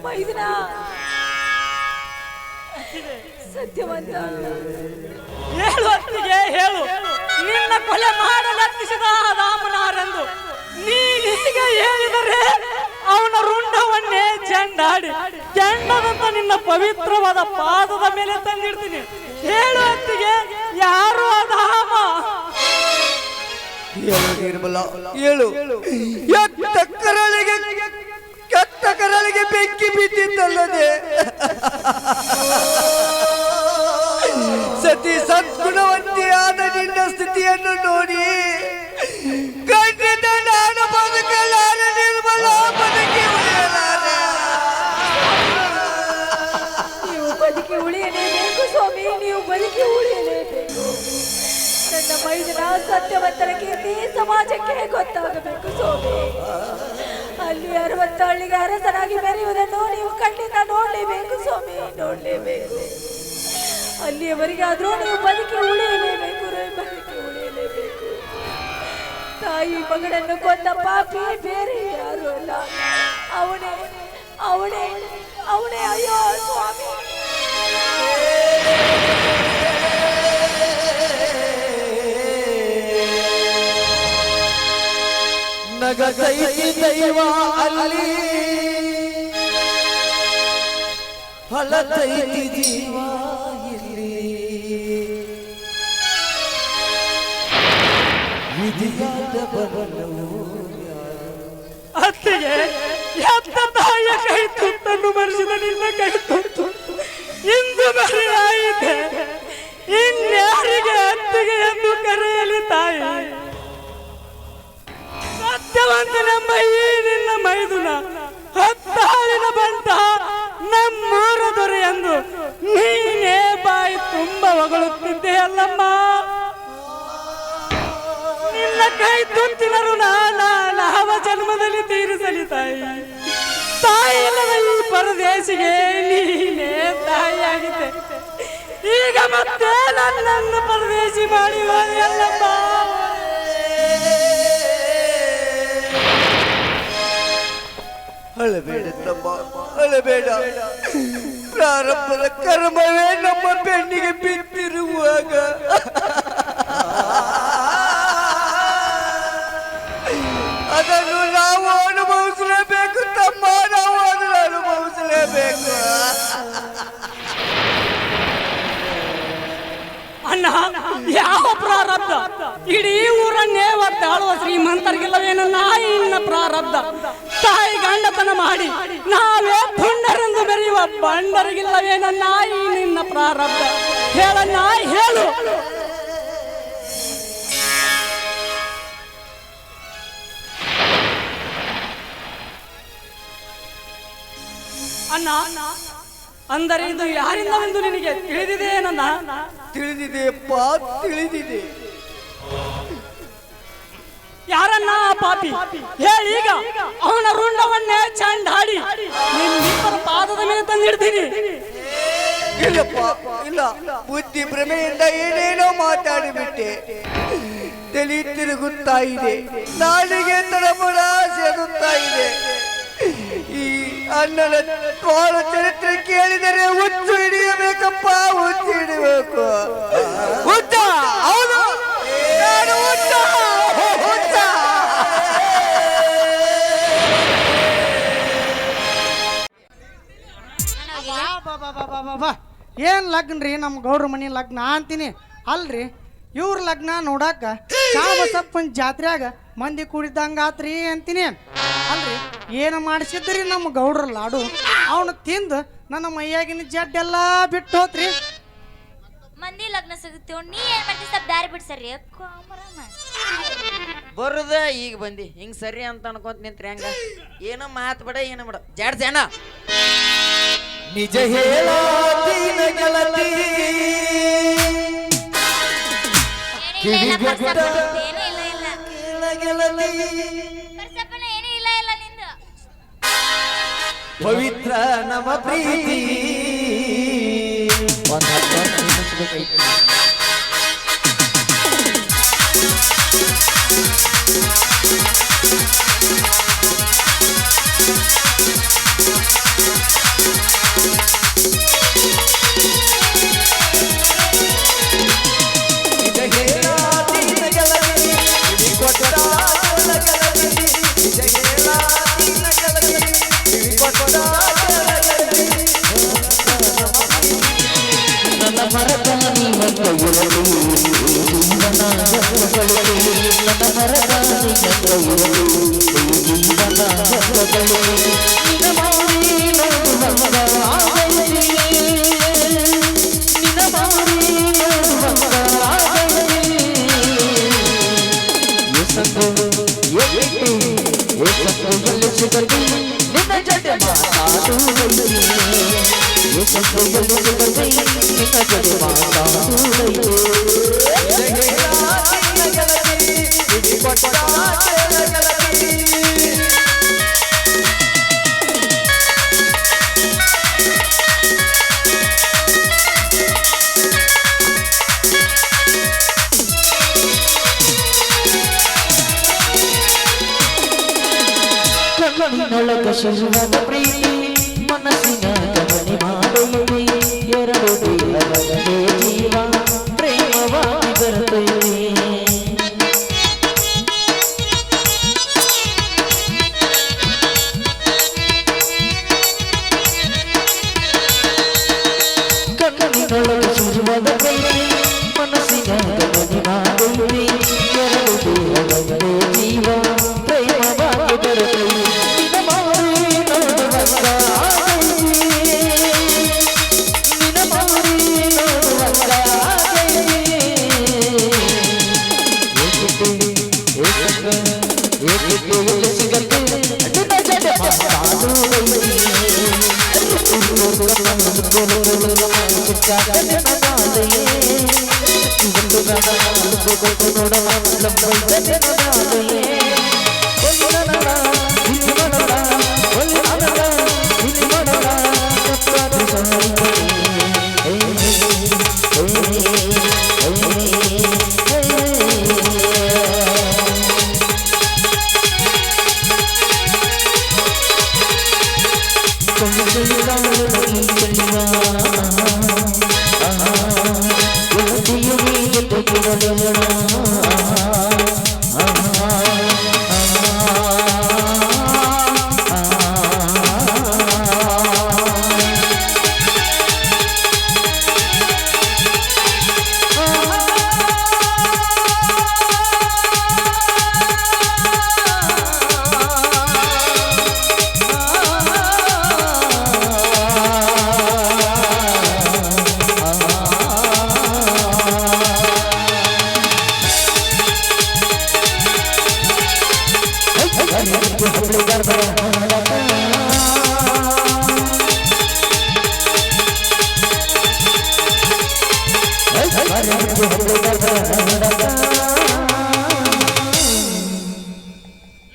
ಮೈದನ ಸತ್ಯವಂತ. ಹೇಳು ಅತ್ತಿಗೆ ಹೇಳು, ನಿನ್ನ ಕೊಲೆ ಮಾಡಲೆತ್ತಿಸಿದ ರಾಮನಾರೆಂದು ನೀನೀಗ ಹೇಳಿದರೆ ಅವನ ರುಂಡವನ್ನೇ ಚೆಂಡಾಡಿ ಕೆಂಡದಂತ ನಿನ್ನ ಪವಿತ್ರವಾದ ಪಾದದ ಮೇಲೆ ತಂದಿಡ್ತೀನಿ. ಹೇಳು ಅತ್ತಿಗೆ, ಯಾರು ಅದಾಮ? ಹೇಳು ನಿರ್ಮಲ, ಹೇಳು. ಕೆಟ್ಟ ಕರಳಿಗೆ ಬೆಂಕಿ ಬಿದ್ದಿದ್ದಲ್ಲದೆ ಸತಿ ಸದ್ಗುಣವಂತಿಯಾದ ನಿನ್ನ ಸ್ಥಿತಿಯನ್ನು ನೋಡಿ ಖಂಡಿತ ನಾನು ಬದುಕಲಾರೆ ನಿರ್ಮಲ, ಬದುಕಿ ಉಳಿಯಲಾರೆ. ನೀವು ಬದುಕಿ ಉಳಿಯಲೇಬೇಕು ಸ್ವಾಮಿ, ನೀವು ಬದುಕಿ ಉಳಿಯಲೇಬೇಕು. ನನ್ನ ಮೈದನ ಸತ್ಯವಂತರ ಕೀರ್ತಿ ಸಮಾಜಕ್ಕೆ ಗೊತ್ತಾಗಬೇಕು ಸ್ವಾಮಿ. ಅಲ್ಲಿ 60 ಹಳ್ಳಿಗೆ ಅರಸನಾಗಿ ಮೆರೆಯುವುದನ್ನು ನೀವು ಖಂಡಿತ ನೋಡಲೇಬೇಕು ಸ್ವಾಮಿ, ನೋಡಲೇಬೇಕು. ಅಲ್ಲಿಯವರೆಗಾದ್ರೂ ನೀವು ಬದುಕಿ ಉಳಿಯಲೇಬೇಕು, ಬದುಕಿ ಉಳಿಯಲೇಬೇಕು. ತಾಯಿ ಮಗಳನ್ನು ಕೊಂದ ಪಾಪಿ ಬೇರೆ ಯಾರು ಅಲ್ಲ, ಅವನೇ ಅವನೇ ಅವನೇ. ಅಯ್ಯೋ ಸ್ವಾಮಿ. ನಗದೈತಿ ದೈವ ಅಲ್ಲಿ, ಫಲದೈತಿ ಜೀವ ಇಲ್ಲಿ. ವಿಧಿಯಾದ ಬರಲು ಅತ್ತಿಗೆ, ಎತ್ತ ತಾಯಿಯ ಕೈ ತುತ್ತನ್ನು ಮರೆಸಿದ ನಿನ್ನ ಕೈ ತುತ್ತು ಇಂದು ಬರೆಯಾಯಿತೆ. ಇನ್ಯಾರಿಗೆ ಅತ್ತಿಗೆ ಎಂದು ಕರೆಯಲಿ ತಾಯಿ? ಸತ್ಯವಂತನೆಂಬ ಈ ನಿನ್ನ ಮೈದುನ ಹತ್ತಾಳಿನ ಬಂಟ ನಮ್ಮೂರ ದೊರೆ ಎಂದು ನೀನೇ ಬಾಯಿ ತುಂಬ ಹೊಗಳುತ್ತಿದ್ದೆ ಅಲ್ಲಮ್ಮ. ನಿನ್ನ ಕೈ ತುತ್ತಿನ ಋಣ ಯಾವ ಜನ್ಮದಲ್ಲಿ ತೀರಿಸಲಿ ತಾಯಿ? ತಾಯಿ ಇಲ್ಲದ ಈ ಪರದೇಶಿಗೆ ನೀನೇ ತಾಯಿಯಾಗಿದೆ. ಈಗ ಮತ್ತೆ ನನ್ನನ್ನು ಪರದೇಶಿ ಮಾಡಿ ಅಲ್ಲಮ್ಮ. ಅಳಬೇಡ ತಮ್ಮ, ಅಳಬೇಡ. ಪ್ರಾರಂಭದ ಕರ್ಮವೇ ನಮ್ಮ ಬೆನ್ನಿಗೆ ಬಿದ್ದಿರುವಾಗ ಅದನ್ನು ನಾವು ಅನುಭವಿಸಲೇಬೇಕು ತಮ್ಮ, ನಾವು ಅದನ್ನು ಅನುಭವಿಸಲೇಬೇಕು. ಅಣ್ಣ, ಯಾವ ಪ್ರಾರಬ್ಧ? ಇಡೀ ಊರನ್ನೇ ಒತ್ತಾಳುವ ಶ್ರೀಮಂತರಿಗಿಲ್ಲವೇನು ನಾಯಿನ ಪ್ರಾರಬ್ಧ? ತಾಯಿ ಗಂಡತನ ಮಾಡಿ ನಾವೇ ಪುಂಡರೆಂದು ಬೆರೆಯುವ ಬಂಡರಿಗಿಲ್ಲವೇನು ನಾಯಿ ನಿನ್ನ ಪ್ರಾರಬ್ಧ? ಹೇಳ ನಾಯಿ, ಹೇಳು. ಅಣ್ಣ, ಅಂದರೆ ಇದು ಯಾರಿಂದವೆಂದು ನಿನಗೆ ತಿಳಿದಿದೆ ನನ್ನ? ತಿಳಿದಿದೆಯಪ್ಪ, ತಿಳಿದಿದೆ. ಯಾರನ್ನ ಆ ಪಾಪಿ? ಹೇಳೀಗ ಅವನ ರುಂಡವನ್ನೇ ಚಂಡಾಡಿ ನಿನ್ನಿಬ್ಬರ ಪಾದದ ಮೇಲೆ ತಂದಿಡ್ತೀನಿ. ಇಲ್ಲಪ್ಪ ಇಲ್ಲ, ಬುದ್ಧಿ ಭ್ರಮೆಯಿಂದ ಏನೇನೋ ಮಾತಾಡಿಬಿಟ್ಟೆ. ತಲೆ ತಿರುಗುತ್ತಾ ಇದೆ, ನಾಲಿಗೆ ತಡಬಡ ಸೇದುತ್ತಾ ಇದೆ. ಈ ಅಣ್ಣನ ಬಾಳು ಚರಿತ್ರೆ ಕೇಳಿದರೆ ಹುಚ್ಚು ಹಿಡಿಯಬೇಕಪ್ಪ, ಹುಚ್ಚು ಹಿಡಿಬೇಕು. ಹುಚ್ಚ ಹೌದು, ನಾನು ಹುಚ್ಚ, ಹುಚ್ಚ. ಏನ್ ಲಗ್ನ ರೀ? ನಮ್ಮ ಗೌಡ್ರ ಮನಿ ಲಗ್ನ ಅಂತೀನಿ ಅಲ್ರಿ. ಇವ್ರ ಲಗ್ನ ನೋಡಾಕ ಬಸಪ್ಪನ ಜಾತ್ರೆಯಾಗ ಮಂದಿ ಕೂಡಿದಂಗ ಆತ್ರಿ ಅಂತೀನಿ ಅಲ್ರಿ. ಏನು ಮಾಡಿಸಿದ್ರಿ ನಮ್ಮ ಗೌಡ್ರ ಲಾಡು, ಅವನು ತಿಂದು ನನ್ನ ಮೈಯಾಗಿನ ಜಡ್ಡೆಲ್ಲ ಬಿಟ್ಟು ಹೋತ್ರಿ. ಮಂದಿ ಲಗ್ನ ಸಿಗುತ್ತೇವ್, ನೀ ಏನ್ ಮಾಡ್ತಿ? ಸ್ವಲ್ಪ ದಾರಿ ಬಿಡ್ ಸರಿ ಬರುದ ಈಗ ಬಂದಿ ಹಿಂಗ್ ಸರಿ ಅಂತ ಅನ್ಕೊಂತ ನಿಂತ್ರಿ ಹಂಗ ಏನೋ ಮಾತ್ ಬಿಡ ಏನೋ ಬಿಡ ಜಾಡ್ ಜನ ನಿಜ ಹೇಳಾತೀನ ಗೆಳತಿ ಪವಿತ್ರ ನಮ್ಮ ಪ್ರೀತಿ ಕಣ್ಣಿನೊಳಗ ಶಿಶುವಾದ ಪ್ರೀತಿ ಮನಸ್ಸಿನ ಗಮನಿ ಮಾಡುತ್ತದೆ ಎರಡು ದೇಹದೊಳಗೆ ಜೀವ ಪ್ರೇಮವಾಗಿ ಬರುತ್ತದೆ ಕಣ್ಣಿನೊಳಗ ಶಿಶುವಾದ ಪ್ರೀತಿ ಮನಸ್ಸಿನ ಗಮನಿ ಮಾಡುತ್ತದೆ ಎರಡು ದೇಹದೊಳಗೆ ಜೀವ ಪ್ರೇಮವಾಗಿ ಬರುತ್ತದೆ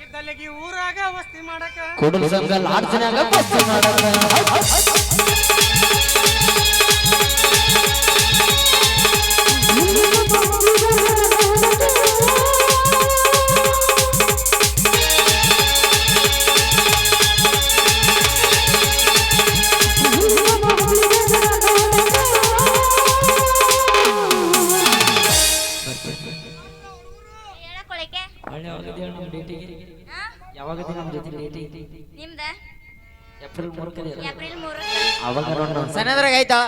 ಇದ್ದಲ್ಲಿಗೆ ಊರಾಗ ವಸ್ತಿ ಮಾಡಕ ಕುಡುಲ್ ಸಂಘ ಲಾಡ್ಜ್ನಾಗ ಬಸ್ತಿ ಮಾಡಕ ಜೊತೆ ಭೇಟಿ ನಿಮ್ದ ಏಪ್ರಿಲ್ 3 ಏಪ್ರಿಲ್ 3 ಅವಾಗ ನೋಡೋಣ. ಸಣ್ಣದ್ರಾಗ ಆಯ್ತಾ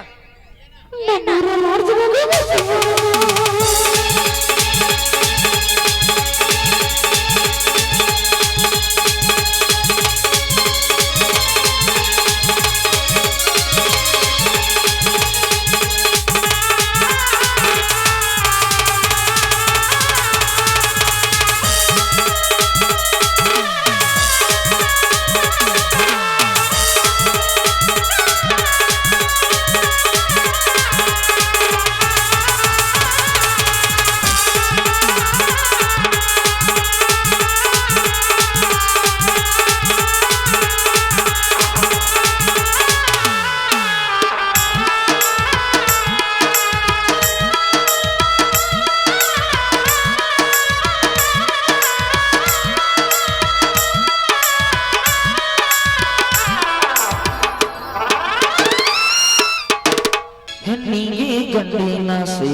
ಹೆಣ್ಣಿಗೆ ಗಂಡಿನಾಸೆ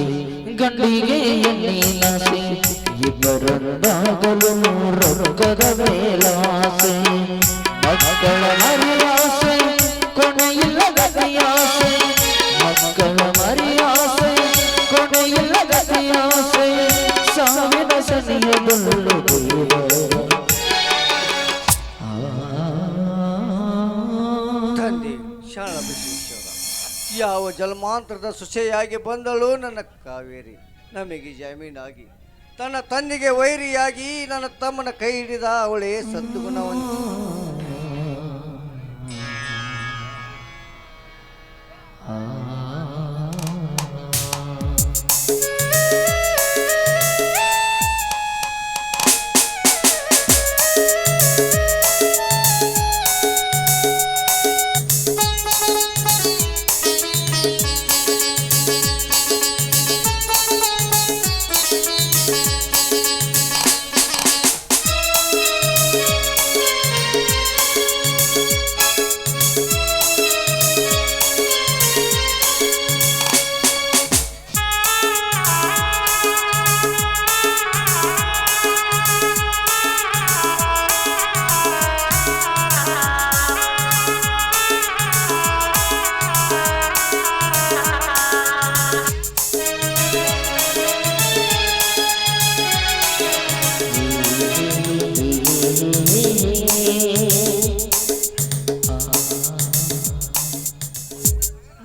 ಗಂಡಿಗೆ ಹೆಣ್ಣಿನಾಸೆ ಇಬ್ಬರೊಂದಾಗಲು ರೊಕ್ಕದ ಮೇಲಾಸೆ ಮಕ್ಕಳ ಮರಿಯಾಸೆ ಕೊನೆಯಿಲ್ಲ ಗತಿಯಾಸೆ ಮಕ್ಕಳ ಮರಿಯಾಸೆ ಕೊನೆಯಿಲ್ಲ ಗತಿಯಾಸೆ ಸಾವಿನ ಸನಿಯದೊಳ್ಳು ತಂದೆ ಶಾಲಾ ಬಸವೇಶ್ವರ, ಯಾವ ಜನ್ಮಾಂತರದ ಸೊಸೆಯಾಗಿ ಬಂದಳು ನನ್ನ ಕಾವೇರಿ ನಮಗೆ ಜಾಮೀನಾಗಿ ತನ್ನ ತಂದೆಗೆ ವೈರಿಯಾಗಿ ನನ್ನ ತಮ್ಮನ ಕೈ ಹಿಡಿದ ಅವಳೇ ಸದ್ಗುಣವಂತಿ.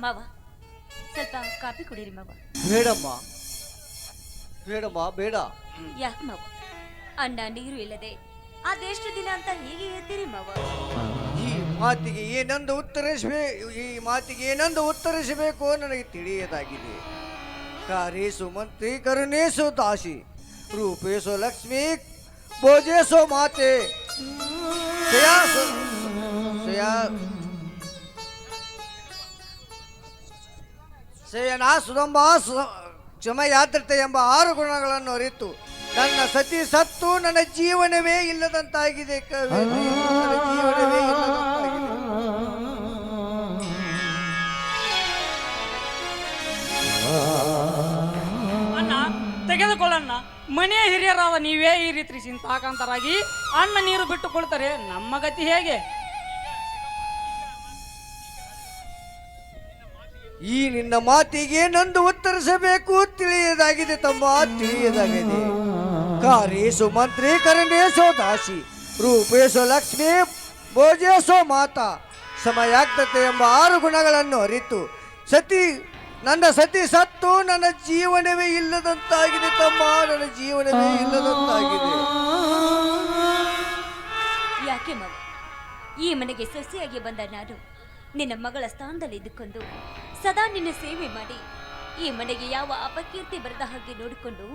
ಮಾವ ಸ್ವಲ್ಪ ಕಾಫಿ ಕುಡೀರಿ ಮಾವ. ಬೇಡಮ್ಮ ಬೇಡಮ್ಮ ಬೇಡ. ಯಾಕೆ ಮಾವ? ಅನ್ನ ನೀರು ಇಲ್ಲದೆ ಅದೆಷ್ಟು ದಿನ ಅಂತ ಹೀಗೆ ಇರ್ತೀರಿ ಮಾವ? ಈ ಮಾತಿಗೆ ಏನೊಂದು ಉತ್ತರಿಸಬೇಕು ನನಗೆ ತಿಳಿಯದಾಗಿದೆ. ಕಾರೇಸು ಮಂತ್ರಿ ಕರುಣೇಸು ದಾಸಿ ರೂಪೇಶು ಲಕ್ಷ್ಮಿ ಭೋಜೇಸು ಮಾತೆ ಶಯನ ಸುರಂಬ ಕ್ಷಮಯಾದ್ರತೆ ಎಂಬ 6 ಗುಣಗಳನ್ನು ಅರಿತು ನನ್ನ ಸತಿ ಸತ್ತು ನನ್ನ ಜೀವನವೇ ಇಲ್ಲದಂತಾಗಿದೆ. ಕಾವೇರಿ, ನನ್ನ ಜೀವನವೇ ಇಲ್ಲದಂತಾಗಿದೆ. ಅಣ್ಣ ತೆಗೆದುಕೊಳ್ಳಣ್ಣ. ಮನೆಯ ಹಿರಿಯರಾದ ನೀವೇ ಈ ರೀತಿ ಚಿಂತಾಕಾಂತರಾಗಿ ಅನ್ನ ನೀರು ಬಿಟ್ಟುಕೊಳ್ತಾರೆ, ನಮ್ಮ ಗತಿ ಹೇಗೆ? ಈ ನಿನ್ನ ಮಾತಿಗೆ ನಂದು ಉತ್ತರಿಸಬೇಕು ತಿಳಿಯದಾಗಿದೆ ತಮ್ಮ, ತಿಳಿಯದಾಗಿದೆ. ಕಾರೇಸು ಮಂತ್ರಿ ಕರುಣೇಶೋ ದಾಸಿ ರೂಪೇಶೋ ಲಕ್ಷ್ಮಿ ಭೋಜೇಶೋ ಮಾತಾ ಸಮಯಾಗ್ಧತೆ ಎಂಬ 6 ಗುಣಗಳನ್ನು ಅರಿತು ನನ್ನ ಸತಿ ಸತ್ತು ನನ್ನ ಜೀವನವೇ ಇಲ್ಲದಂತಾಗಿದೆ ತಮ್ಮ, ನನ್ನ ಜೀವನವೇ ಇಲ್ಲದಂತಾಗಿದೆ. ಯಾಕೆ ಮಾವ? ಈ ಮನೆಗೆ ಸೊಸೆಯಾಗಿ ಬಂದ ನಾನು ನಿನ್ನ ಮಗಳ ಸ್ಥಾನದಲ್ಲಿ ಇದ್ದುಕೊಂಡು ಸದಾ ನಿನ್ನ ಸೇವೆ ಮಾಡಿ ಈ ಮನೆಗೆ ಯಾವ ಅಪಕೀರ್ತಿ ಬರದ ಹಾಗೆ ನೋಡಿಕೊಂಡು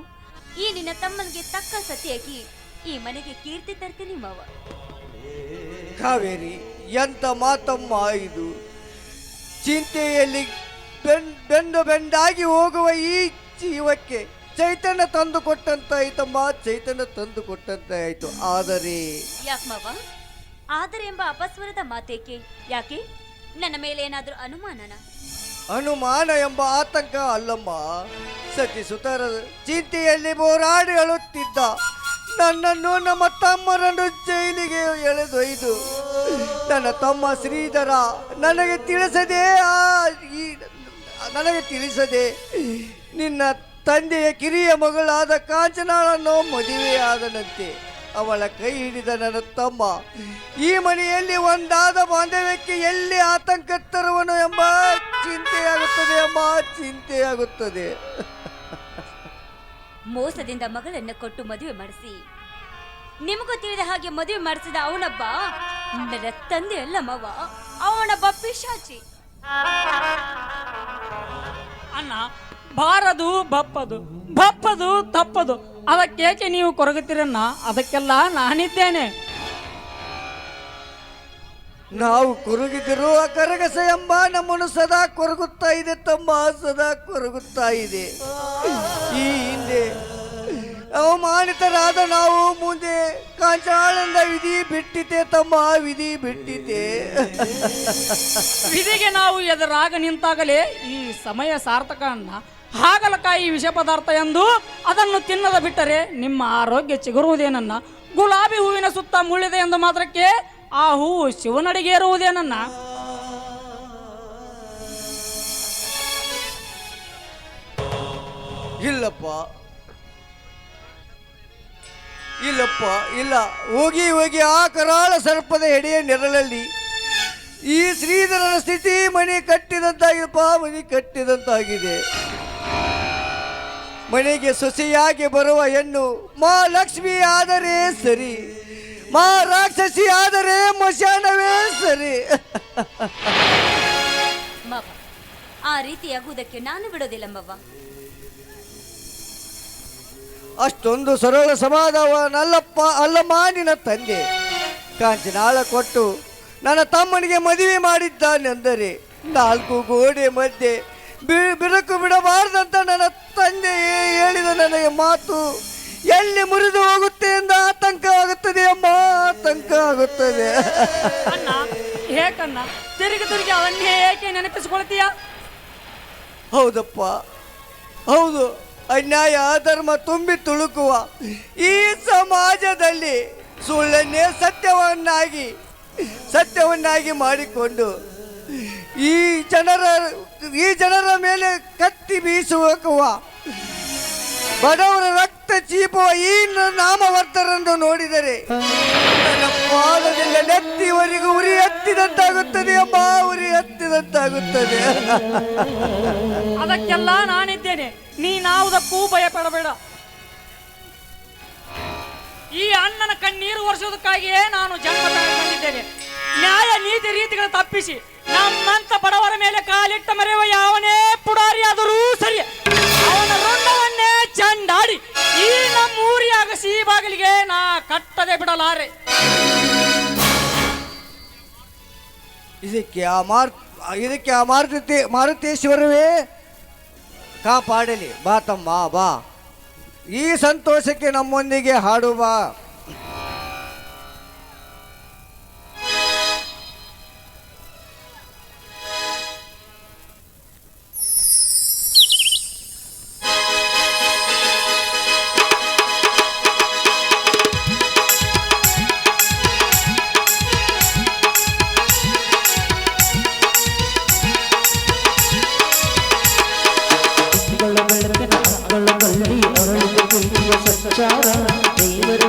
ಈ ನಿನ್ನ ತಮ್ಮನಿಗೆ ತಕ್ಕ ಸತಿಯಾಗಿ ಈ ಮನೆಗೆ ಕೀರ್ತಿ ತರ್ತೀನಿ ಮಾವ. ಕಾವೇರಿ, ಎಂತ ಮಾತಮ್ಮ ಇದು? ಚಿಂತೆಯಲ್ಲಿ ಬೆಂದಾಗಿ ಹೋಗುವ ಈ ಜೀವಕ್ಕೆ ಚೈತನ್ಯ ತಂದು ಕೊಟ್ಟಂತಾಯ್ತಮ್ಮ, ಚೈತನ್ಯ ತಂದು ಕೊಟ್ಟಂತಾಯ್ತು. ಆದರೆ ಯಾಕೆ ಮಾವ? ಆದರೆ ಎಂಬ ಅಪಸ್ವರದ ಮಾತೇಕೆ? ಯಾಕೆ? ನನ್ನ ಮೇಲೆ ಏನಾದರೂ ಅನುಮಾನನ? ಅನುಮಾನ ಎಂಬ ಆತಂಕ ಅಲ್ಲಮ್ಮ. ಸತಿ ಸುತರ ಚಿಂತೆಯಲ್ಲಿ ಹೋರಾಡಿ ಅಳುತ್ತಿದ್ದ ನನ್ನನ್ನು ನಮ್ಮ ತಮ್ಮರನ್ನು ಜೈಲಿಗೆ ಎಳೆದೊಯ್ದು ನನ್ನ ತಮ್ಮ ಶ್ರೀಧರ ನನಗೆ ತಿಳಿಸದೆ ನಿನ್ನ ತಂದೆಯ ಕಿರಿಯ ಮಗಳಾದ ಕಾಂಚನಾಳನ್ನು ಮದುವೆಯಾದನಂತೆ. ಅವಳ ಕೈ ಹಿಡಿದ ನನ್ನ ತಮ್ಮ ಈ ಮನೆಯಲ್ಲಿ ಒಂದಾದ ಬಾಂಧವ್ಯಕ್ಕೆ ಎಲ್ಲಿ ಆತಂಕ ತರುವನು ಎಂಬ ಚಿಂತೆಯಾಗುತ್ತದೆ. ಮೋಸದಿಂದ ಮಗಳನ್ನು ಕೊಟ್ಟು ಮದುವೆ ಮಾಡಿಸಿ ನಿಮಗೂ ತಿಳಿದ ಹಾಗೆ ಮದುವೆ ಮಾಡಿಸಿದ ಅವನೊಬ್ಬ ನನ್ನ ತಂದೆ ಅಲ್ಲ ಮವ, ಅವನೊಬ್ಬ ಪಿಶಾಚಿ. ಅಣ್ಣ, ಬಾರದು ಬಪ್ಪದು ತಪ್ಪದು ಅದಕ್ಕೇಕೆ ನೀವು ಕೊರಗುತ್ತೀರನ್ನ? ಅದಕ್ಕೆಲ್ಲ ನಾನಿದ್ದೇನೆ. ನಾವು ಕೊರಗಿದ್ರು ಆ ಕರಗಸ ಎಂಬ ನಮ್ಮನ್ನು ಸದಾ ಕೊರಗುತ್ತಾ ಇದೆ ತಮ್ಮ, ಸದಾ ಕೊರಗುತ್ತಾ ಇದೆ. ಈ ಹಿಂದೆ ಅವಮಾನಿತರಾದ ನಾವು ಮುಂದೆ ಕಾಂಚಾಳಿಂದ ವಿಧಿ ಬಿಟ್ಟಿತೆ ತಮ್ಮ, ವಿಧಿ ಬಿಟ್ಟಿತೆ. ವಿಧಿಗೆ ನಾವು ಎದುರಾಗ ನಿಂತಾಗಲೇ ಈ ಸಮಯ ಸಾರ್ಥಕ ಅಣ್ಣ. ಹಾಗಲಕಾಯಿ ವಿಷ ಪದಾರ್ಥ ಎಂದು ಅದನ್ನು ತಿನ್ನದ ಬಿಟ್ಟರೆ ನಿಮ್ಮ ಆರೋಗ್ಯ ಚಿಗುರುವುದೇನನ್ನ? ಗುಲಾಬಿ ಹೂವಿನ ಸುತ್ತ ಮುಳ್ಳಿದೆ ಎಂದು ಮಾತ್ರಕ್ಕೆ ಆ ಹೂವು ಶಿವನಡಿಗೇರುವುದೇನನ್ನ? ಇಲ್ಲ, ಹೋಗಿ ಆ ಕರಾಳ ಸರ್ಪದ ಹೆಡೆಯ ನೆರಳಲ್ಲಿ ಈ ಶ್ರೀಧರನ ಸ್ಥಿತಿ ಮನೆ ಕಟ್ಟಿದಂತಾಗಿದೆ. ಮನೆಗೆ ಸೊಸೆಯಾಗಿ ಬರುವ ಹೆಣ್ಣು ಮಾ ಲಕ್ಷ್ಮಿ ಆದರೆ ಸರಿ, ಮಾ ರಾಕ್ಷಸಿ ಆದರೆ ಮಶಾನವೇ ಸರಿ. ಆ ರೀತಿಯಾಗುವುದಕ್ಕೆ ನಾನು ಬಿಡೋದಿಲ್ಲ ಮವ್ವ. ಅಷ್ಟೊಂದು ಸರಳ ಅಲ್ಲಮ್ಮ ನಿನ್ನ ತಂದೆ. ಕಾಂಚನಾಳ ಕೊಟ್ಟು ನನ್ನ ತಮ್ಮನಿಗೆ ಮದುವೆ ಮಾಡಿದ್ದಾನೆಂದರೆ 4 ಗೋಡೆ ಮಧ್ಯೆ ಬಿರುಕು ಬಿಡಬಾರ್ದಂತ ನನ್ನ ತಂದೆ ಹೇಳಿದ ನನಗೆ ಮಾತು ಎಲ್ಲಿ ಮುರಿದು ಹೋಗುತ್ತೆ ಎಂದು ಆತಂಕ ಆಗುತ್ತದೆ ಅಮ್ಮ, ಆತಂಕ ಆಗುತ್ತದೆ. ಅಣ್ಣ, ಏಕಣ್ಣ ತಿರುಗಿ ಅವನ್ನೇ ಏಕೆ ನೆನಪಿಸಿಕೊಳ್ತೀಯ? ಹೌದಪ್ಪ, ಹೌದು. ಅನ್ಯಾಯ ಧರ್ಮ ತುಂಬಿ ತುಳುಕುವ ಈ ಸಮಾಜದಲ್ಲಿ ಸುಳ್ಳನ್ನೇ ಸತ್ಯವನ್ನಾಗಿ ಮಾಡಿಕೊಂಡು ಈ ಜನರ ಮೇಲೆ ಕತ್ತಿ ಬೀಸುವ ಬಡವರ ರಕ್ತ ಚೀಪುವ ಈ ನಾಮವರ್ತರನ್ನು ನೋಡಿದರೆ ನನ್ನ ಪಾದದಿಂದ ನೆತ್ತಿವರೆಗೂ ಉರಿ ಹತ್ತಿದಂತಾಗುತ್ತದೆ ಅಮ್ಮ, ಉರಿ ಹತ್ತಿದಂತಾಗುತ್ತದೆ. ಅದಕ್ಕೆಲ್ಲ ನಾನಿದ್ದೇನೆ, ನೀನಾವುದಕ್ಕೂ ಭಯ ಪಡಬೇಡ. ಈ ಅಣ್ಣನ ಕಣ್ಣೀರು ಒರೆಸೋದಕ್ಕಾಗಿಯೇ ನಾನು ಜನ್ಮ ಬಂದಿದ್ದೇನೆ. ನ್ಯಾಯ ನೀತಿ ರೀತಿಗಳ ತಪ್ಪಿಸಿ ನಮ್ಮಂತ ಬಡವರ ಮೇಲೆ ಕಾಲಿಟ್ಟ ಮರೆಯುವ ಯಾವನೇ ಪುಡಾರಿಯಾದರೂ ಸರಿ, ಅವನ ರುಂಡವನ್ನೇ ಚಂಡಾಡಿ ಈ ನಮ್ಮೂರಿಯ ಅಗಸಿ ಬಾಗಿಲಿಗೆ ನಾ ಕಟ್ಟದೆ ಬಿಡಲಾರೆ. ಇದಕ್ಕೆ ಆ ಮಾರುತೇಶ್ವರವೇ ಕಾಪಾಡಲಿ. ಬಾ ತಮ್ಮ ಬಾ, ಈ ಸಂತೋಷಕ್ಕೆ ನಮ್ಮೊಂದಿಗೆ ಹಾಡು ಬಾ. ಬೆಳಕಿನ ಅಂಗಳದಲ್ಲಿ ಅರಳಿದ ಪ್ರೀತಿಯ ಸಂಚಾರ ದೇವರ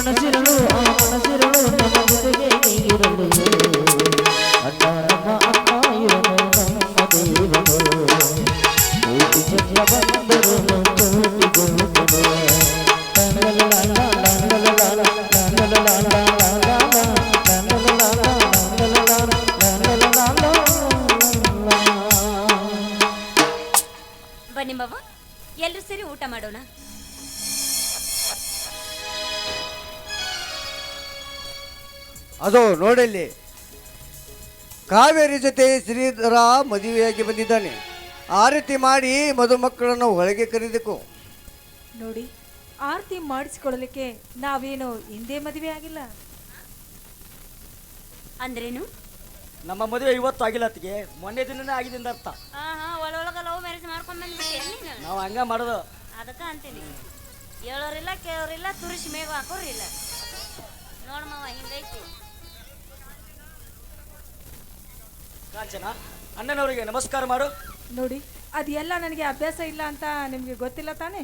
ಕನಸಿರಲು ಆ ಮನಸ್ಸಿರಲು ನಮ್ಮ ಜೊತೆಗೆ ನೀಗಿರಲು ಅಣ್ಣ ನಮ್ಮ ಅಣ್ಣ ಇರಲು ನಮ್ಮ ದೇವನು ಕೋಟಿ ಜನ್ಮ ಬಂದರು ಕೋಟಿ ಗೋಪುರ ಬನ್ನಿ ಮಾವ, ಎಲ್ಲರೂ ಸೇರಿ ಊಟ ಮಾಡೋಣ. ಅದು ನೋಡಲ್ಲಿ ಕಾವೇರಿ ಜೊತೆ ಶ್ರೀಧರ ಮದುವೆಯಾಗಿ ಬಂದಿದ್ದಾನೆ. ಆ ರೀತಿ ಮಾಡಿ ಮದುಮಕ್ಕಳನ್ನು ಒಳಗೆ ಕರೆದಕ್ಕೂ ನೋಡಿ, ಆರತಿ ಮಾಡಿಸಿಕೊಳ್ಳಲಿಕ್ಕೆ ನಾವೇನು ಹಿಂದೆ ಮದುವೆ ಆಗಿಲ್ಲ. ಅಂದ್ರೇನು? ನಮ್ಮ ಮದುವೆ ಇವತ್ತು ಆಗಿಲ್ಲ ಅತ್ತಿಗೆ, ಮೊನ್ನೆ ದಿನನೇ ಆಗಿದಿಂದ ಅರ್ಥ. ಒಳಗ ಲವ್ ಮ್ಯಾರೇಜ್ ಮಾಡ್ಕೊಂಡ್ ಬಂದ್ಬಿಟ್ಟೆ ನೀನು. ನಾವು ಹಂಗ ಮಾಡೋದು. ಅದಕ್ಕ ಅಂತೀನಿ, ಹೇಳೋರಿಲ್ಲ ಕೇಳೋರಿಲ್ಲ, ತುರಿಸಿ ಮೇಘ ಹಾಕೋರಿಲ್ಲ. ನೋಡ್ ಮಾವ, ಹಿಂಗೈತಿ. ಕಾಂಚನ, ಅಣ್ಣನವರಿಗೆ ನಮಸ್ಕಾರ ಮಾಡು. ನೋಡಿ, ಅದೆಲ್ಲ ನನಗೆ ಅಭ್ಯಾಸ ಇಲ್ಲ ಅಂತ ನಿಮ್ಗೆ ಗೊತ್ತಿಲ್ಲ ತಾನೇ?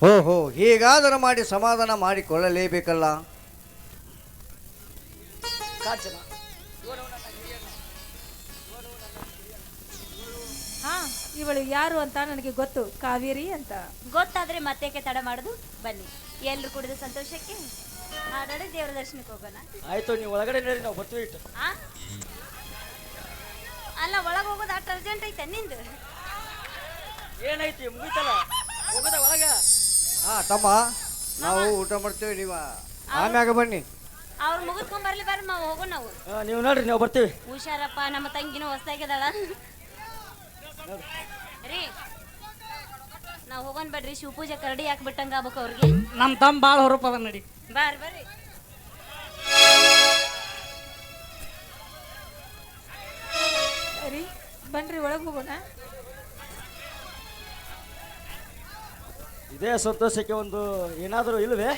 ಓಹೋ, ಹೀಗಾದರೂ ಮಾಡಿ ಸಮಾಧಾನ ಮಾಡಿಕೊಳ್ಳಲೇಬೇಕಲ್ಲ. ಕಾಂಚನ, ಹಾ, ಇವಳು ಯಾರು ಅಂತ ನನಗೆ ಗೊತ್ತು, ಕಾವೇರಿ ಅಂತ. ಗೊತ್ತಾದ್ರೆ ಮತ್ತೇಕೆ ತಡ ಮಾಡುದು? ಬನ್ನಿ, ಎಲ್ರು ಕುಡಿದ ಸಂತೋಷಕ್ಕೆ ಹಾಡಾಡಿ ದೇವರ ದರ್ಶನಕ್ಕೆ ಹೋಗೋಣ. ಆಯ್ತು, ನೀವು ಒಳಗಡೆ ನಡಿ, ನಾವು ಬರ್ತೀವಿ. ಇಟ್ಟು ಅಲ್ಲ, ಒಳಗೆ ಹೋಗೋದು ಅಷ್ಟು ಅರ್ಜೆಂಟ್ ಐತೆ ನಿಂದು? ಏನೈತಿ, ಮುಗಿತಲ್ಲ, ಹೋಗೋದ ಒಳಗ. ಹಾ ತಮ್ಮ, ನಾವು ಊಟ ಮಾಡ್ತೇವೆ, ನೀವು ಆಮ್ಯಾಗ ಬನ್ನಿ. ಅವ್ರು ಮುಗಿಸ್ಕೊಂಡ್ ಬರ್ಲಿ, ಬರ್ರಿ ನಾವು ಹೋಗೋಣ. ನಾವು ನೀವು ನೋಡ್ರಿ, ನಾವು ಬರ್ತೀವಿ. ಹುಷಾರಪ್ಪ, ನಮ್ಮ ತಂಗಿನೂ ಹೊಸ್ದಾಗ್ಯದಾಳ ರೀ. ನಾವು ಹೋಗೋಣ ಬಿಡ್ರಿ, ಶಿವಪೂಜೆ ಕರಡಿ ಹಾಕ್ಬಿಟ್ಟಂಗ ಆಗ್ಬೇಕು ಅವ್ರಿಗೆ. ನಮ್ಮ ತಮ್ಮ ಭಾಳ ಹೊರಪದ ನಡಿ. ಬರ್ರಿ. ರೀ, ಬನ್ರಿ ಒಳಗೆ ಹೋಗೋಣ. ಇದೇ ಸಂತೋಷಕ್ಕೆ ಒಂದು ಏನಾದರೂ ಇಲ್ಲವೇ?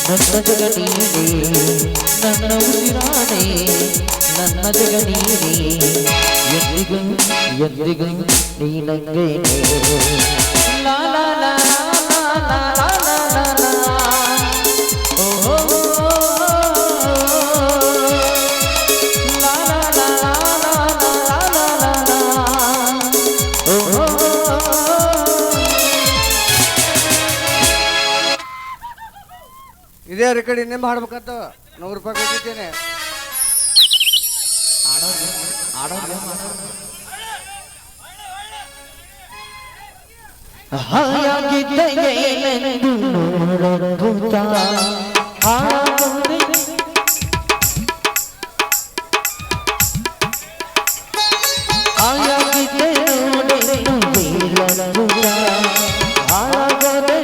ನನ್ನ ಜಗನೀನೇ ನನ್ನ ಉಸಿರಾಣೆ ನನ್ನ ಜಗನೀನೇ ಎಂದಿಗೂ ಎಂದಿಗೂ ನೀ ನಂಗೇನೆ ಲಾ ಲಾ ಲಾ ಲಾ ಲಾ ಲಾ ಲಾ ಲಾ ಓ ಹೋ ಲಾ ಲಾ ಲಾ ಲಾ ಲಾ ಲಾ ಲಾ ಲಾ ಓ ಹೋ ಇದೇ ರೆಕಾರ್ಡಿಂಗ್ ಮಾಡ್ಬೇಕಂತ 100 ರೂಪಾಯಿ ಕೊಟ್ಟಿದ್ದೇನೆ. ಹಾಯಾಗಿದ್ದೆಯೇನೆಂದು ನೋಡುತ್ತಾ ಹಾಯಾಗಿದೆ ಹಾಯಾಗಿದ್ದೆ ನೋಡೆನು ಬೀಳಲುತ್ತ ಹಾಗದೆ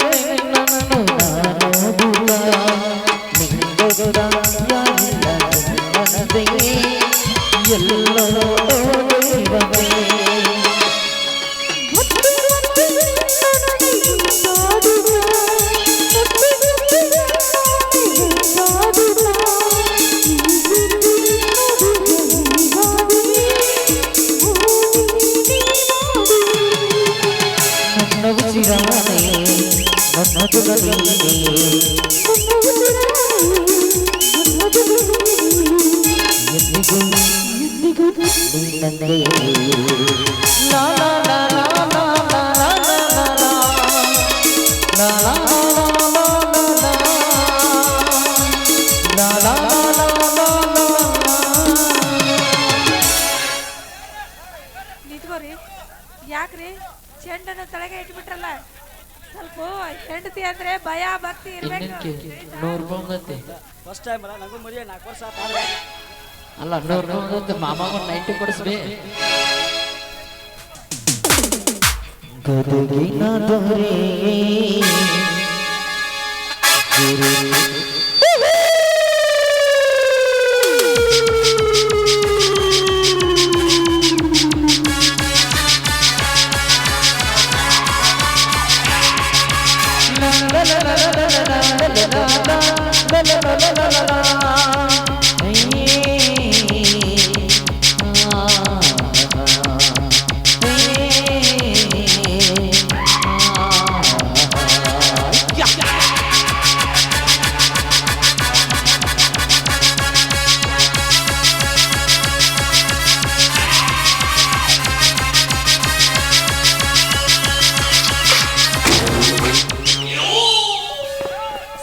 ನನ್ನನ್ನು ನಾನೋದುತ್ತ ನಿಂಗೊತ್ತ ಯಾರಿಲ್ಲ ಮನದೇ ಎಲ್ಲೋ ದೈವವೇ ನನ್ನ ಉಸಿರಾನೆ ನನ್ನ ಜಗದೀನೆ ಎಂದಿಗೂ ನೀ ನನ್ನೇ ಲಾ ಲಾ ಲಾ ಲಾ ಲಾ ಲಾ ಲಾ ಲಾ ಲಾ ಲಾ ಲಾ ನಿಂತ್ಕೋರಿ. ಯಾಕ್ರಿ ಚೆಂಡನ್ನು ತಳಗೆ ಇಟ್ಬಿಟ್ರಲ್ಲ? ಸ್ವಲ್ಪ ಹೆಂಡತಿ ಅಂದ್ರೆ ಭಯ ಭಕ್ತಿ ಇರ್ಬೇಕು. ಇನ್ನಕ್ಕೆ 100 ರೂಪಾಯಿ ಬಂದೈತಿ. ಫಸ್ಟ್ ಟೈಮ್ ಅಲ್ಲ, ನಂಗೂ ಮದುವೆ 4 ವರ್ಷ ಆತ. ಅಲ್ಲ 100 ರೂಪಾಯಿ ಬಂದೈತಿ, ಮಾಮಾಗ 90 ಕೊಡಿಸ್ಬೇ. ಗದಗಿನ ದೊರೆ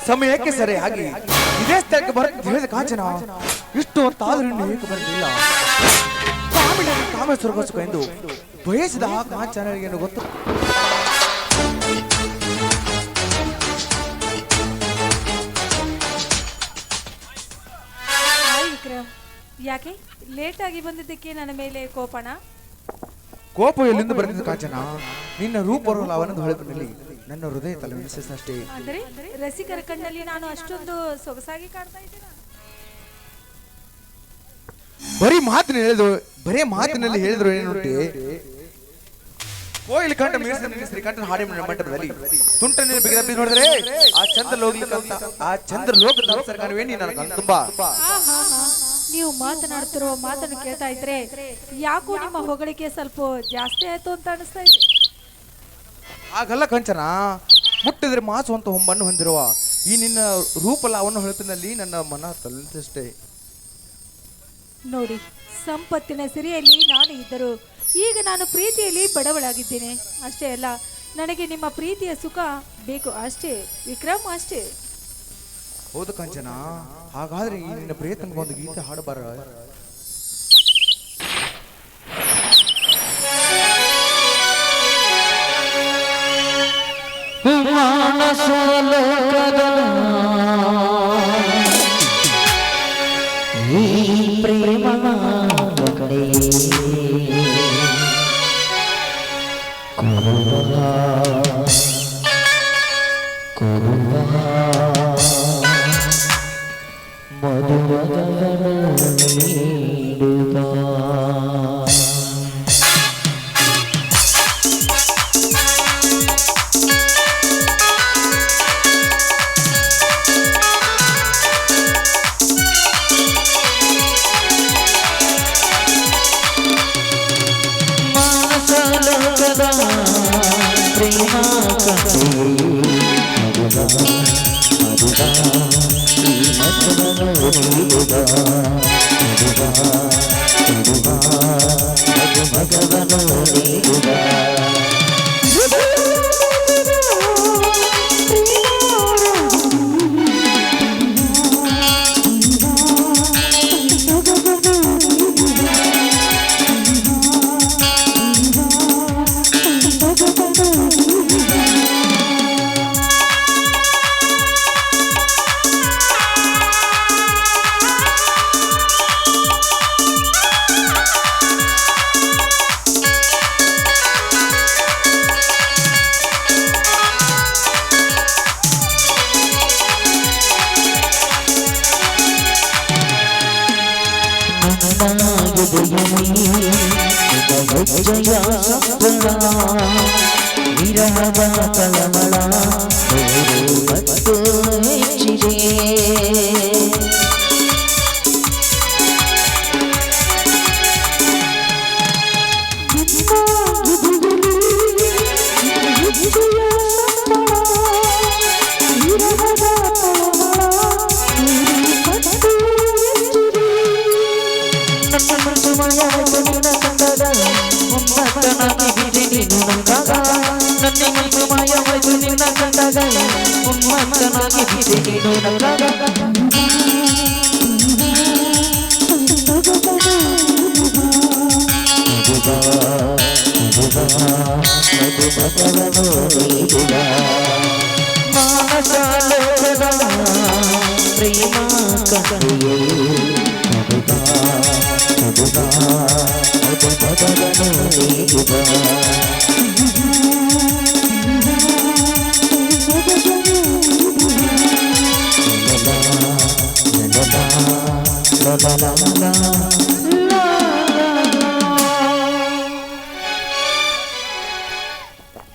ಸಮಯಕ್ಕೆ ಸರಿಯಾಗಿ ಇದೇ ಸ್ಥಳಕ್ಕೆ ಬರಕ್ಕೆ ಹೇಳಿದ ಕಾಂಚನ ಇಷ್ಟು ಹೊತ್ತಾದ್ರೂ ಇನ್ನೂ ಏಕೆ ಬರಲಿಲ್ಲ? ಕಾಮೇಶ್ವರಗೋಸ್ಕರ ಎಂದು ಬಯಸಿದ ಆ ಕಾಂಚನಿಗೆ ಗೊತ್ತು. ಹಾಯ್ ವಿಕ್ರಮ್, ಯಾಕೆ ಲೇಟ್ ಆಗಿ ಬಂದಿದ್ದಕ್ಕೆ ನನ್ನ ಮೇಲೆ ಕೋಪಣ? ಕೋಪ ಎಲ್ಲಿಂದ ಬರೆದಿದ್ದ ಕಾಂಚನ? ನಿನ್ನ ರೂಪವನ್ನದ ಹೊಳಪಿನಲ್ಲಿ ನನ್ನ ಹೃದಯ ತಲೆಮಿಸಷ್ಟೇ. ಅಂದ್ರೆ ರಸಿಕರ ಕಣ್ಣಲ್ಲಿ ನಾನು ಅಷ್ಟೊಂದು ಸೊಗಸಾಗಿ ಕಾಣ್ತಾ ಇದ್ದೀನ? ಬರೀ ಮಾತಿನಲ್ಲಿ ಹೇಳಿದ್ರು ಏನುಂಟೆ? ಕೋಯಿಲ್ ಕಂಠ ಮೀರಿಸಿದ ಶ್ರೀಕಂಠನ ಹಾಡಿನ ಮಂಟಪದಲ್ಲಿ ತುಂಟನ ಬಿಗಿದ ನೋಡಿದ್ರೆ ಆ ಚಂದ್ರ ಲೋಕದ ಸರ್ಕಾರವೇ ನನ್ನ ಕಣ್ಣು ತುಂಬಾ. ನೀವು ಮಾತನಾಡ್ತಿರೋ ಮಾತನ್ನು ಕೇಳ್ತಾ ಇದ್ರೆ ಯಾಕೋ ನಿಮ್ಮ ಹೊಗಳಿಕೆ ಸ್ವಲ್ಪ ಜಾಸ್ತಿ ಆಯ್ತು ಅಂತ ಅನಿಸ್ತಾ ಇದೆ. ಹಾಗಲ್ಲ ಕಂಚನ, ಮುಟ್ಟಿದ್ರೆ ಮಾಸುವಂತ ಹೊಂಬನ್ನು ಹೊಂದಿರುವ ಈ ನಿನ್ನ ರೂಪಲಾವನ್ನು ಹೊಳಪಿನಲ್ಲಿ ನನ್ನ ಮನ ತಲೆಸಷ್ಟೇ. ನೋಡಿ, ಸಂಪತ್ತಿನ ಸಿರಿಯಲ್ಲಿ ನಾನು ಇದ್ದರು ಈಗ ನಾನು ಪ್ರೀತಿಯಲ್ಲಿ ಬಡವಳಾಗಿದ್ದೇನೆ ಅಷ್ಟೇ ಅಲ್ಲ, ನನಗೆ ನಿಮ್ಮ ಪ್ರೀತಿಯ ಸುಖ ಬೇಕು ಅಷ್ಟೇ ವಿಕ್ರಮ್, ಅಷ್ಟೇ. ಹೌದು ಕಂಚನ, ಹಾಗಾದ್ರೆ ಈ ನಿನ್ನ ಪ್ರಿಯತನಿಗೆ ಒಂದು ಗೀತೆ ಹಾಡಬಾರ? ಮಾನಸೋಲೋಕದ ಈ ಪ್ರೇಮ ಕಡೆ ಕೊರುವ ಮಧುರಗಳನ್ನು ನೀಡುವ ಪ್ರೇಮ ಕಥೆ ಮಧುರ ಈ ಮಧುರವನ್ನು ನೀಡುವ ಮಧುಮಗವನ್ನು ನೀಡುವ ಹೆಜ್ಜೆಯ ಸಂಭ್ರಮ ವಿರಹದ ತಳಮಳ ನೂರು ಪಟ್ಟು ಹೆಚ್ಚಿದೆ ಪ್ರೇಮ ಕಥೆಯೇ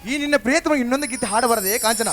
ಈ ನಿನ್ನ ಪ್ರಿಯತಮ ಇನ್ನೊಂದು ಗೀತೆ ಹಾಡಬಾರದೆ ಕಾಂಚನ?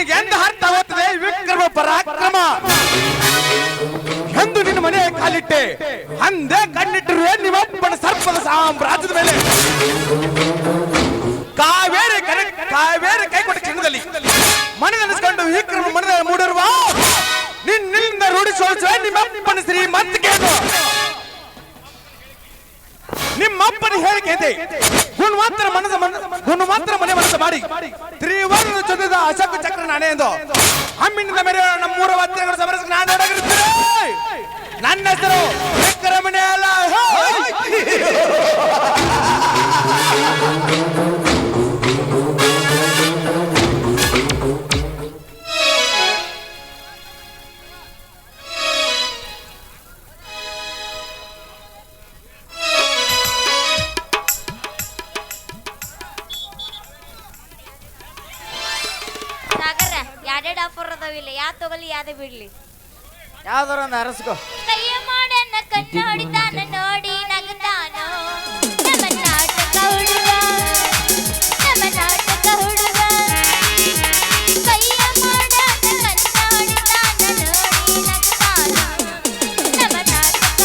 ನಿನಗೆ ಎಂದ ಅರ್ಥ ಆಗುತ್ತದೆ ವಿಕ್ರಮ ಪರಾಕ್ರಮ ಎಂದು ನಿನ್ನ ಮನೆ ಕಾಲಿಟ್ಟೆ ಅಂದೇ ಕಣ್ಣಿಟ್ಟಿರುವೆ ನಿಮ್ಮಪ್ಪನ ಸರ್ಪದ ಸಾಮ್ರಾಜ್ಯದ ಮೇಲೆ ಕಾವೇರಿ ಕೈ ಕೊಟ್ಟ ಕ್ಷಣದಲ್ಲಿ ಮನೆ ನೆನೆಸ್ಕೊಂಡು ವಿಕ್ರಮ ಮನದ ಮೂಡಿರುವ ನಿನ್ನಿಂದ ರೂಢಿಸೋಸುವೆ ನಿಮ್ಮಪ್ಪನ ಶ್ರೀಮಂತಿಕೆಯನ್ನು ನಿಮ್ಮಪ್ಪನ ಹೇಳಿಕೆ ಇದೆ ಗುಣ ಮಾತ್ರ ಮನೆ ಮನಸ್ಸು ಮಾಡಿ ತ್ರಿವರ್ಣ ಜೊತೆದ ಅಶೋಕ ಚಕ್ರ ನಾನೇ ಎಂದು ಅಮ್ಮಿನಿಂದ ಮೇರೆ ನಮ್ಮೂರ ವಾದ್ಯಗಳ ಸಮರಸ ನಾನು ನೋಡಗಿರುತ್ತೇನೆ ನನ್ನ ಹೆಸರು ವಿಕ್ರಮನೇ ಅಲ್ಲ ತಗೊಳ್ಳಿ ಯಾವ್ದು ಬಿಡ್ಲಿ ಯಾವ್ದಾರ ಒಂದು ಅರಸ್ಕೋ ಕೈಯ ಮಾಡನ್ನ ಕಣ್ಣು ಹೊಡಿತಾನ ನೋಡಿ ನಗತಾನೋ ನಮ್ಮ ನಾಟಕ ಹುಡುಗ ಕೈಯ ಮಾಡನ್ನ ಕಣ್ಣು ಹೊಡಿತಾನ ನೋಡಿ ನಗತಾನೋ ನಮ್ಮ ನಾಟಕ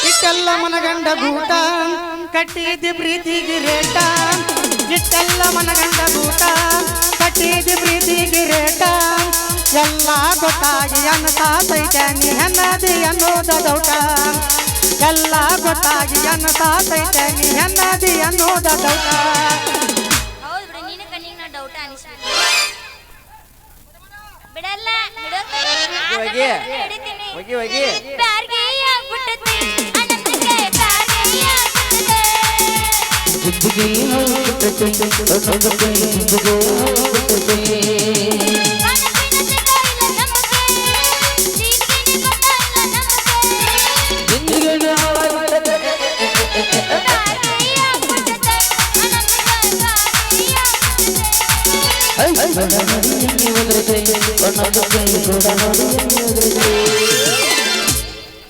ಇಟ್ಟೆಲ್ಲ ಮನಗಂಡ ಗೂಟ ಕಟ್ಟಿದ್ದಿ ಪ್ರೀತಿಗೆ ರೇಟ ಇಟ್ಟೆಲ್ಲ ಮನಗಂಡ ಗೂಟ ಕಟ್ಟಿದ್ದಿ ಪ್ರೀತಿಗೆ ರೇಟ ಎಲ್ಲ ಗೊತ್ತಾಗಿ ಅನ್ನತೈತೆ ನೀ ಅನ್ನದಿ ಅನ್ನೋದ ದೌಟ ಎಲ್ಲ ಗೊತ್ತಾಗಿ ಅನ್ನತೈತೆ ನೀ ಅನ್ನದಿ ಅನ್ನೋದ ದೌಟ ಹೌದು ಬಿಡು ನಿನ್ನ ಕಣ್ಣಿಗೆ ನಾ ಡೌಟ್ ಅನಿಸ್ಬಿಟ್ಟು ಬಿಡಲ್ಲ ಹೋಗಿ ಬ್ಯಾರ್ಗೆ ಆಗ್ಬಿಟ್ಟತಿ ಅನಂತಕ್ಕೆ ಬ್ಯಾರ್ಗೆ ಆಗ್ಬಿಟ್ಟದೆ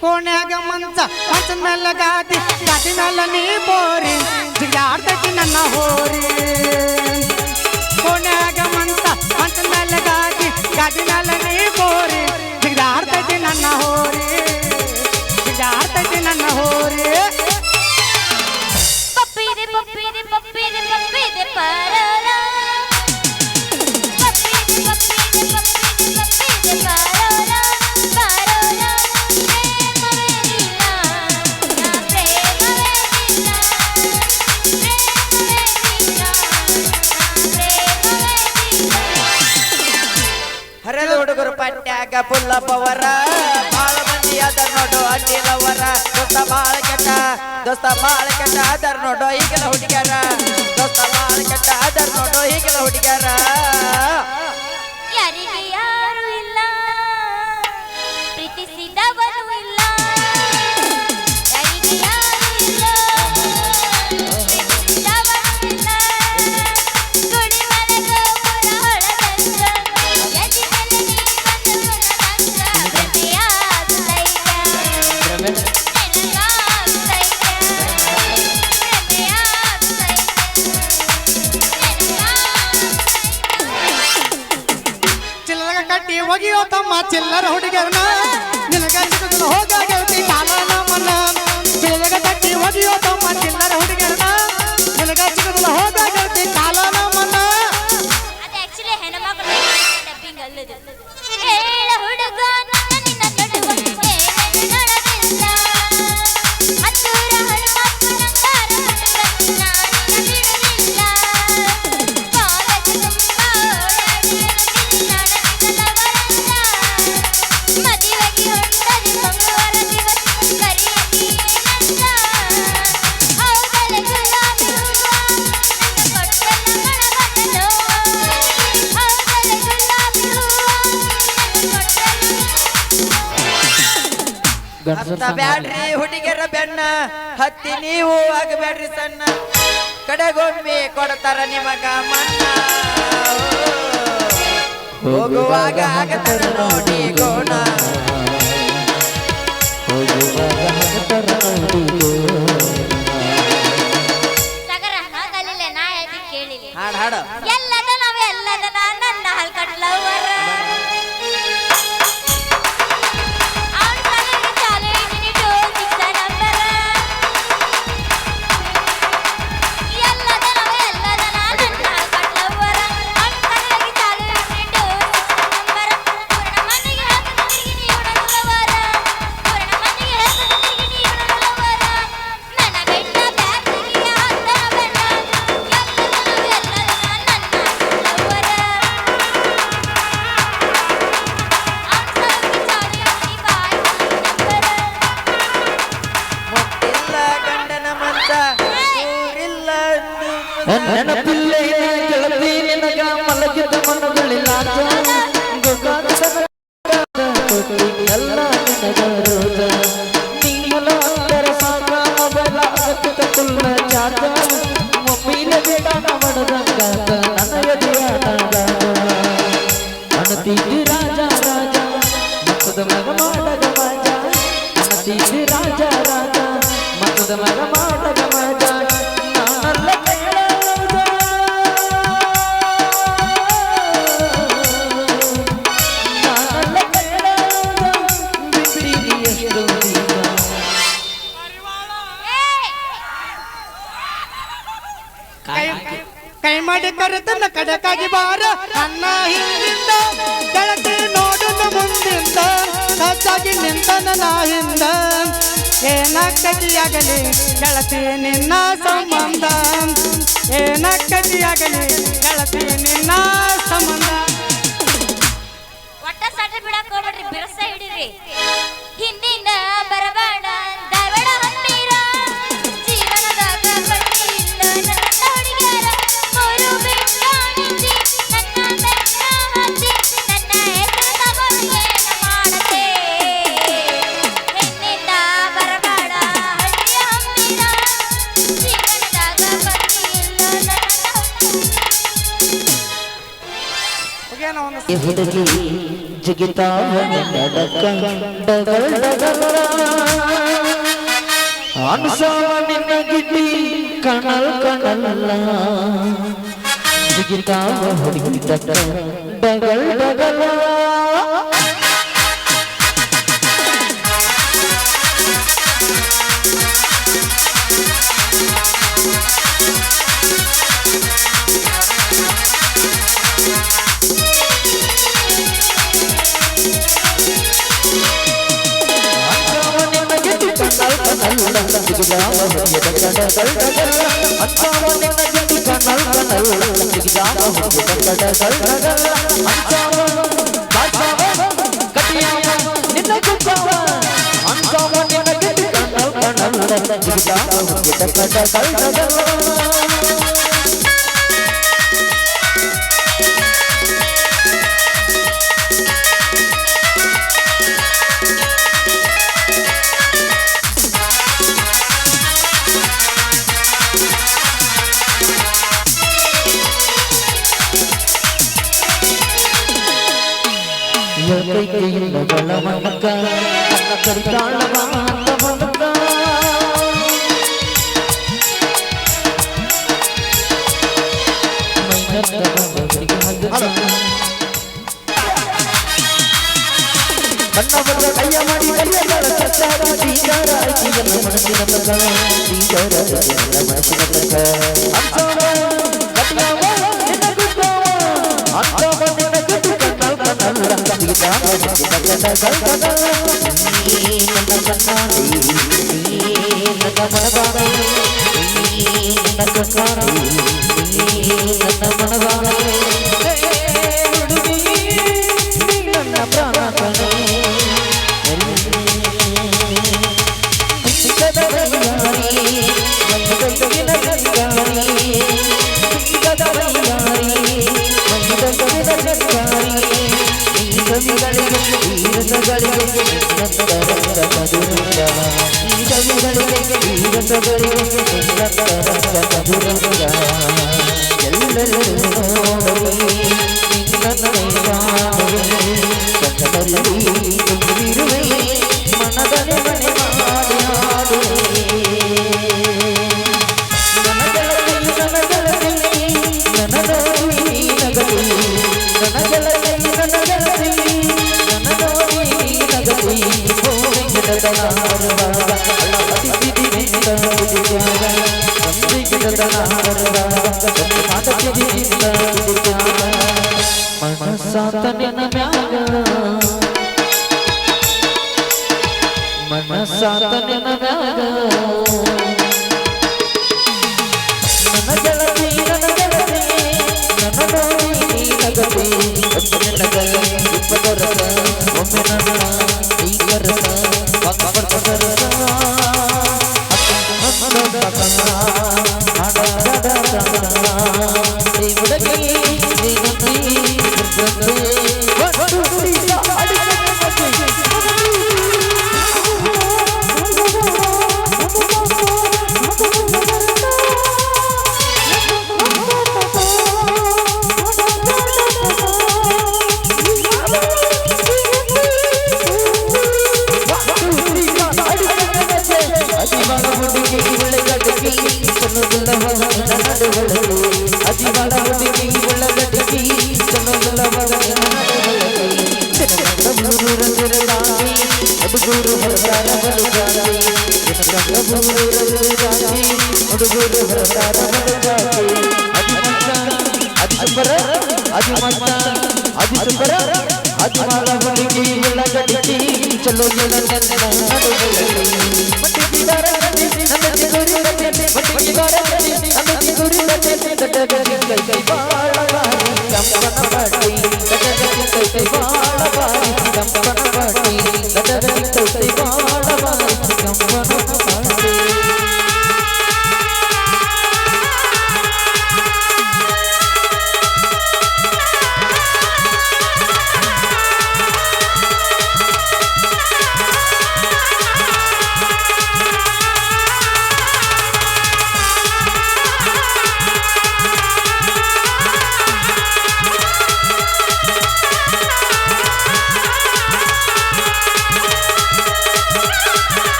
ಕೋಣ್ಯಾಗ ಮಂಚದ ಮೇಲೆ ಗಾದಿ ಮೇಲೆ ನೀ ಬೋರಿ ಜಿಗಾಡ್ತೈತಿ ನನ್ನ ಹೋರಿ ಕೋಣ್ಯಾಗ ಮಂಚದ ಮೇಲೆ ಗಾದಿ ಮೇಲೆ ನೀ ಬೋರಿ ಜಿಗಾಡ್ತೈತಿ ನನ್ನ ಹೋರಿ ಜಿಗಾಡ್ತೈತಿ ನನ್ನ ಹೋರಿ ಪಪ್ಪಿದೆ ಪಪ್ಪಿದೆ ಪಪ್ಪಿದೆ ಪಪ್ಪಿದೆ ಪರಲ ಪಪ್ಪಿದೆ ಪಪ್ಪಿದೆ ಪಪ್ಪಿದೆ ಪಪ್ಪಿದೆ ಪರಲ ಪರಲ ಪ್ರೇಮವೇ ನಿನ್ನ ನಾ ಪ್ರೇಮವೇ ನಿನ್ನ ಪ್ರೇಮವೇ ನಿನ್ನ ನಾ ಪ್ರೇಮವೇ ನಿನ್ನ ಹರಿದ ಹುಡುಗರು ಪಟ್ಟ್ಯಾಗ ಪುಲ್ಲ ಪವರ ಬಾಳ ಮಂದಿ ಅದರ ನೋಡು ಅಡ್ಡಿಲವರ ದೋಸ್ತ ಬಾಳ ಕೆಟ್ಟ ಅದರ ನೋಡು ಈಗೆಲ್ಲ ಹುಡುಗ್ಯಾರ ದೋಸ್ತ ಬಾಳ ಕೆಟ್ಟ ಅದರ ನೋಡು ಈಗೆಲ್ಲ ಹುಡುಗ್ಯಾರ ಯಾರಿಗೆ ಯಾರು ಇಲ್ಲ ಪ್ರೀತಿಸಿದವನು ಇಲ್ಲ ಯಾರಿಗೆ ಯಾರು ಇಲ್ಲ ಪ್ರೀತಿಸಿದವನು ಇಲ್ಲ ಗುಡಿ ಮನೆಗ ಪುರ ಹೊಳದಂಗ ಎದಿ ಮೇಲೆ ನೀ ಬಂದು ನನಂಗ ಭ್ರಮೆಯಾಗುತ್ತೈತ ಚಿಲ್ಲರ ಕಟ್ಟಿ ಒಗಿಯೋ ತಮ್ಮ ಚಿಲ್ಲರ ಹುಡುಗರನ ನಿನಗ ಸಿಗುದಿಲ್ಲ ಹೋಗ ಗೆಳತಿ ಕಾಲನ ಮನ ಚಿಲ್ಲರ ಕಟ್ಟಿ ಒಗಿಯೋ ತಮ್ಮ ಚಿಲ್ಲರ ಹುಡುಗರನ ನಿನಗ ಸಿಗುದಿಲ್ಲ ಹೋಗ ಗೆಳತಿ ಕಾಲನ ಮನ ಅದು ಆಕ್ಚುಲಿ ಹೆಣ್ಮಕ್ಳು ಡಬ್ಬಿಂಗ್ ಅಲ್ಲದು ಹೇಳ ಹುಡುಗ ನಿನ್ನ ನಡುವ ಏನೇನು ನಡವಿಲ್ಲ ಹತ್ತೂರ ಹನುಮಪ್ಪನ ನಂಗಾರ ಹುಡುಗ ನಾನಿನ್ನ ಬಿಡುವುದಿಲ್ಲ ಕಾಲೇಜು ತುಂಬ ಓಡಾಡಿರುವುದಿಲ್ಲ ನನಗಿಲ್ಲವರಲ್ಲ ಮದುವೆಗೆ ಹೊಂಟದಿ ಮಂಗಳವಾರ ದಿವಸ ಕರೆಯದಿ ಏನಂತ ಹೌದಲೆ ಗುಲಾಬಿ ಹೂವ ನನ್ನ ಕೊಟ್ಟೆಲ್ಲ ಮಣಗಣ್ಣನು ಹೌದಲೆ ಗುಲಾಬಿ ಹೂವ ನನ್ನ ಕೊಟ್ಟೆಲ್ಲ ಹತ್ತ ಬ್ಯಾಡ್ರಿ ಹುಡುಗಿಯರ ಬೆನ್ನ ಹತ್ತಿ ನೀವು ಆಗಬ್ಯಾಡ್ರಿ ಸಣ್ಣ ಕಡೆಗೊಮ್ಮೆ ಕೊಡ್ತಾರ ನಿಮಗ ಮನ್ನ ಹೋಗುವಾಗ ಆಗತಾರ ನೋಡಿ ಗೋಣ ಸಾಗರ ಹಾಡು ಎಲ್ಲದ ನಾವೆಲ್ಲದ ನನ್ನ ಹಲ್ಕಟ್ಲವರ ನೆನಪಿಲ್ಲೇ ಗೆಳತಿ ನಿನಗ ಮಲಗಿದ ಮನಗಳಿಲ್ಲ ಎಲ್ಲ ನಿನಗ ರೋಜ ನೀಲ ಅಂತರ ಸಾಕ ಮೊಬೈಲ ಅಗತ್ಯ ಕುಲ್ಲ ಚಾರ್ಜ ಮೊಬೈಲ ಬೇಡ ನವಡದಂಗಾತ ನನಗದಿಯಾದಾಗ ಅಣತಿದ್ದಿ ರಾಜ ರಾಜ ಮಕ್ಕದ ಮಗ ಮಾಡಗ ಮಾಜ ಅಣತಿದ್ದಿ ರಾಜ ರಾಜ ಮಕ್ಕದ ಮಗ ಮಾಡಗ ಮಾಜ ನಾನಲ್ಲ ಕೈ ಮಾಡಿ ಕರೆತನ್ನ ಕಡಕಾಗಿ ಬಾರ ಅನ್ನ ಹಿಂದಿಂದ ಗೆಳತಿ ನೋಡುತ್ತ ಮುಂದಿಂದ ಸಜ್ಜಾಗಿ ನಿಂತನ ನಾ ಹಿಂದ ಏನಕ್ಕಟಿಯಾಗಲಿ ಗೆಳತಿ ನಿನ್ನ ಸಂಬಂಧ ಏನಕ್ಕಟಿಯಾಗಲಿ ಗೆಳತಿ ನಿನ್ನ ಸಂಬಂಧ ಒಟ್ಟ ಸಡ್ಡ ಬಿಡಕ್ ಹೋಗ್ಬೇಡ್ರಿ ಬಿರಸ ಹಿಡಿರಿ ಹಿಂದಿನ ಬರಬೇಡ ಧಾರವಾಡ ಹತ್ತಿರ ಜೀವನದಾಗ ಬಡ್ಡಿ ಇಲ್ಲ ನನ್ನ ಹುಡುಗಿಯರ ಮೂರು ಬಿಟ್ಟಾಣಿಸಿ ನನ್ನ ಬೆನ್ನ ಹಚ್ಚಿ ನನ್ನ ಹೆಸರು ತಗೊಂಡು ಏನ ಮಾಡತೆ ಹಿಂದಿನ ಬರಬೇಡ ಹಳ್ಳಿಯ ಹತ್ತಿರ ಜೀವನದಾಗ ಬಡ್ಡಿ ಇಲ್ಲ ನನ್ನ ಹುಡುಗಿ ಜಿಗಿತಾವ ನಡಕ ಡಗಲ್ ಡಗಲ ಅನ್ಸವ ನಿನ್ನ ಗಿಡ್ಡಿ ಕಣಲ್ ಕಣಲ್ಲ ಜಿಗಿತಾವ ಹುಡುಗಿ ಡಗಲ್ ಡಗಲ ಮನಕ ನನ್ನ ಕರಿತಾಳವ ಅಂತ ಮನಕ ಕಣ್ಣವರ ಕೈಯ ಮಾಡಿ ಕೈಯಗಳ ಸತ್ತಾಗಿ ಬೀಜಾರ ಜೀವನ ಮನಸ್ಸಿನ ತಗ ಬೀಜಾರ ಮನಸ್ಸಿನ ತಗ ಅಂತವ ಕಟ್ಟಾವ ನಿನ್ನ ಗುಡ್ಡವ ಅಂತವ ನಿನ್ನ ಗುಡ್ಡ ಕಣ್ಣಲ್ ಕಣ್ಣಲ್ಲ ಬೀಜಾರ ಮನಸ್ಸಿನ ತಗ ನೀ ನನ್ನ ಕಣ್ಣಾಡಿ ನೀ ನನ್ನ ಮನದಾಡಿ ನೀ ನನ್ನ ಕಣ್ಣಾಡಿ ನೀ ನನ್ನ ಮನದಾಡಿ ನನ್ನ ಚಲೋ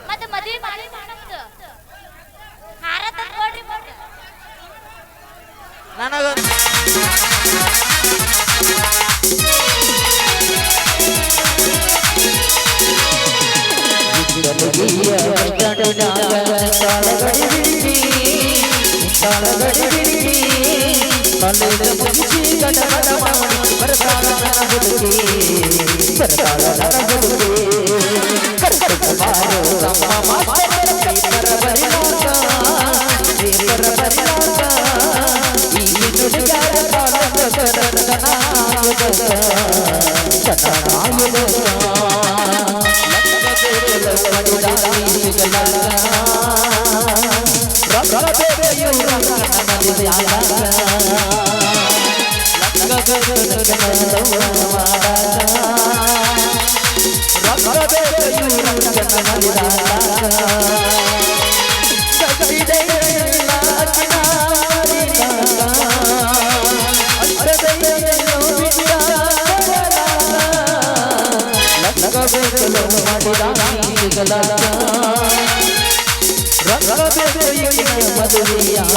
ಮತ್ತೆ ಮದುವೆ ಮಾಡಿ ಹಾರ ತಂದ್ಕೊಡ್ರಿ ನನಗ ಮಾಡಿದ ಮದುವೆಯಾಗ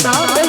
ನಾಡ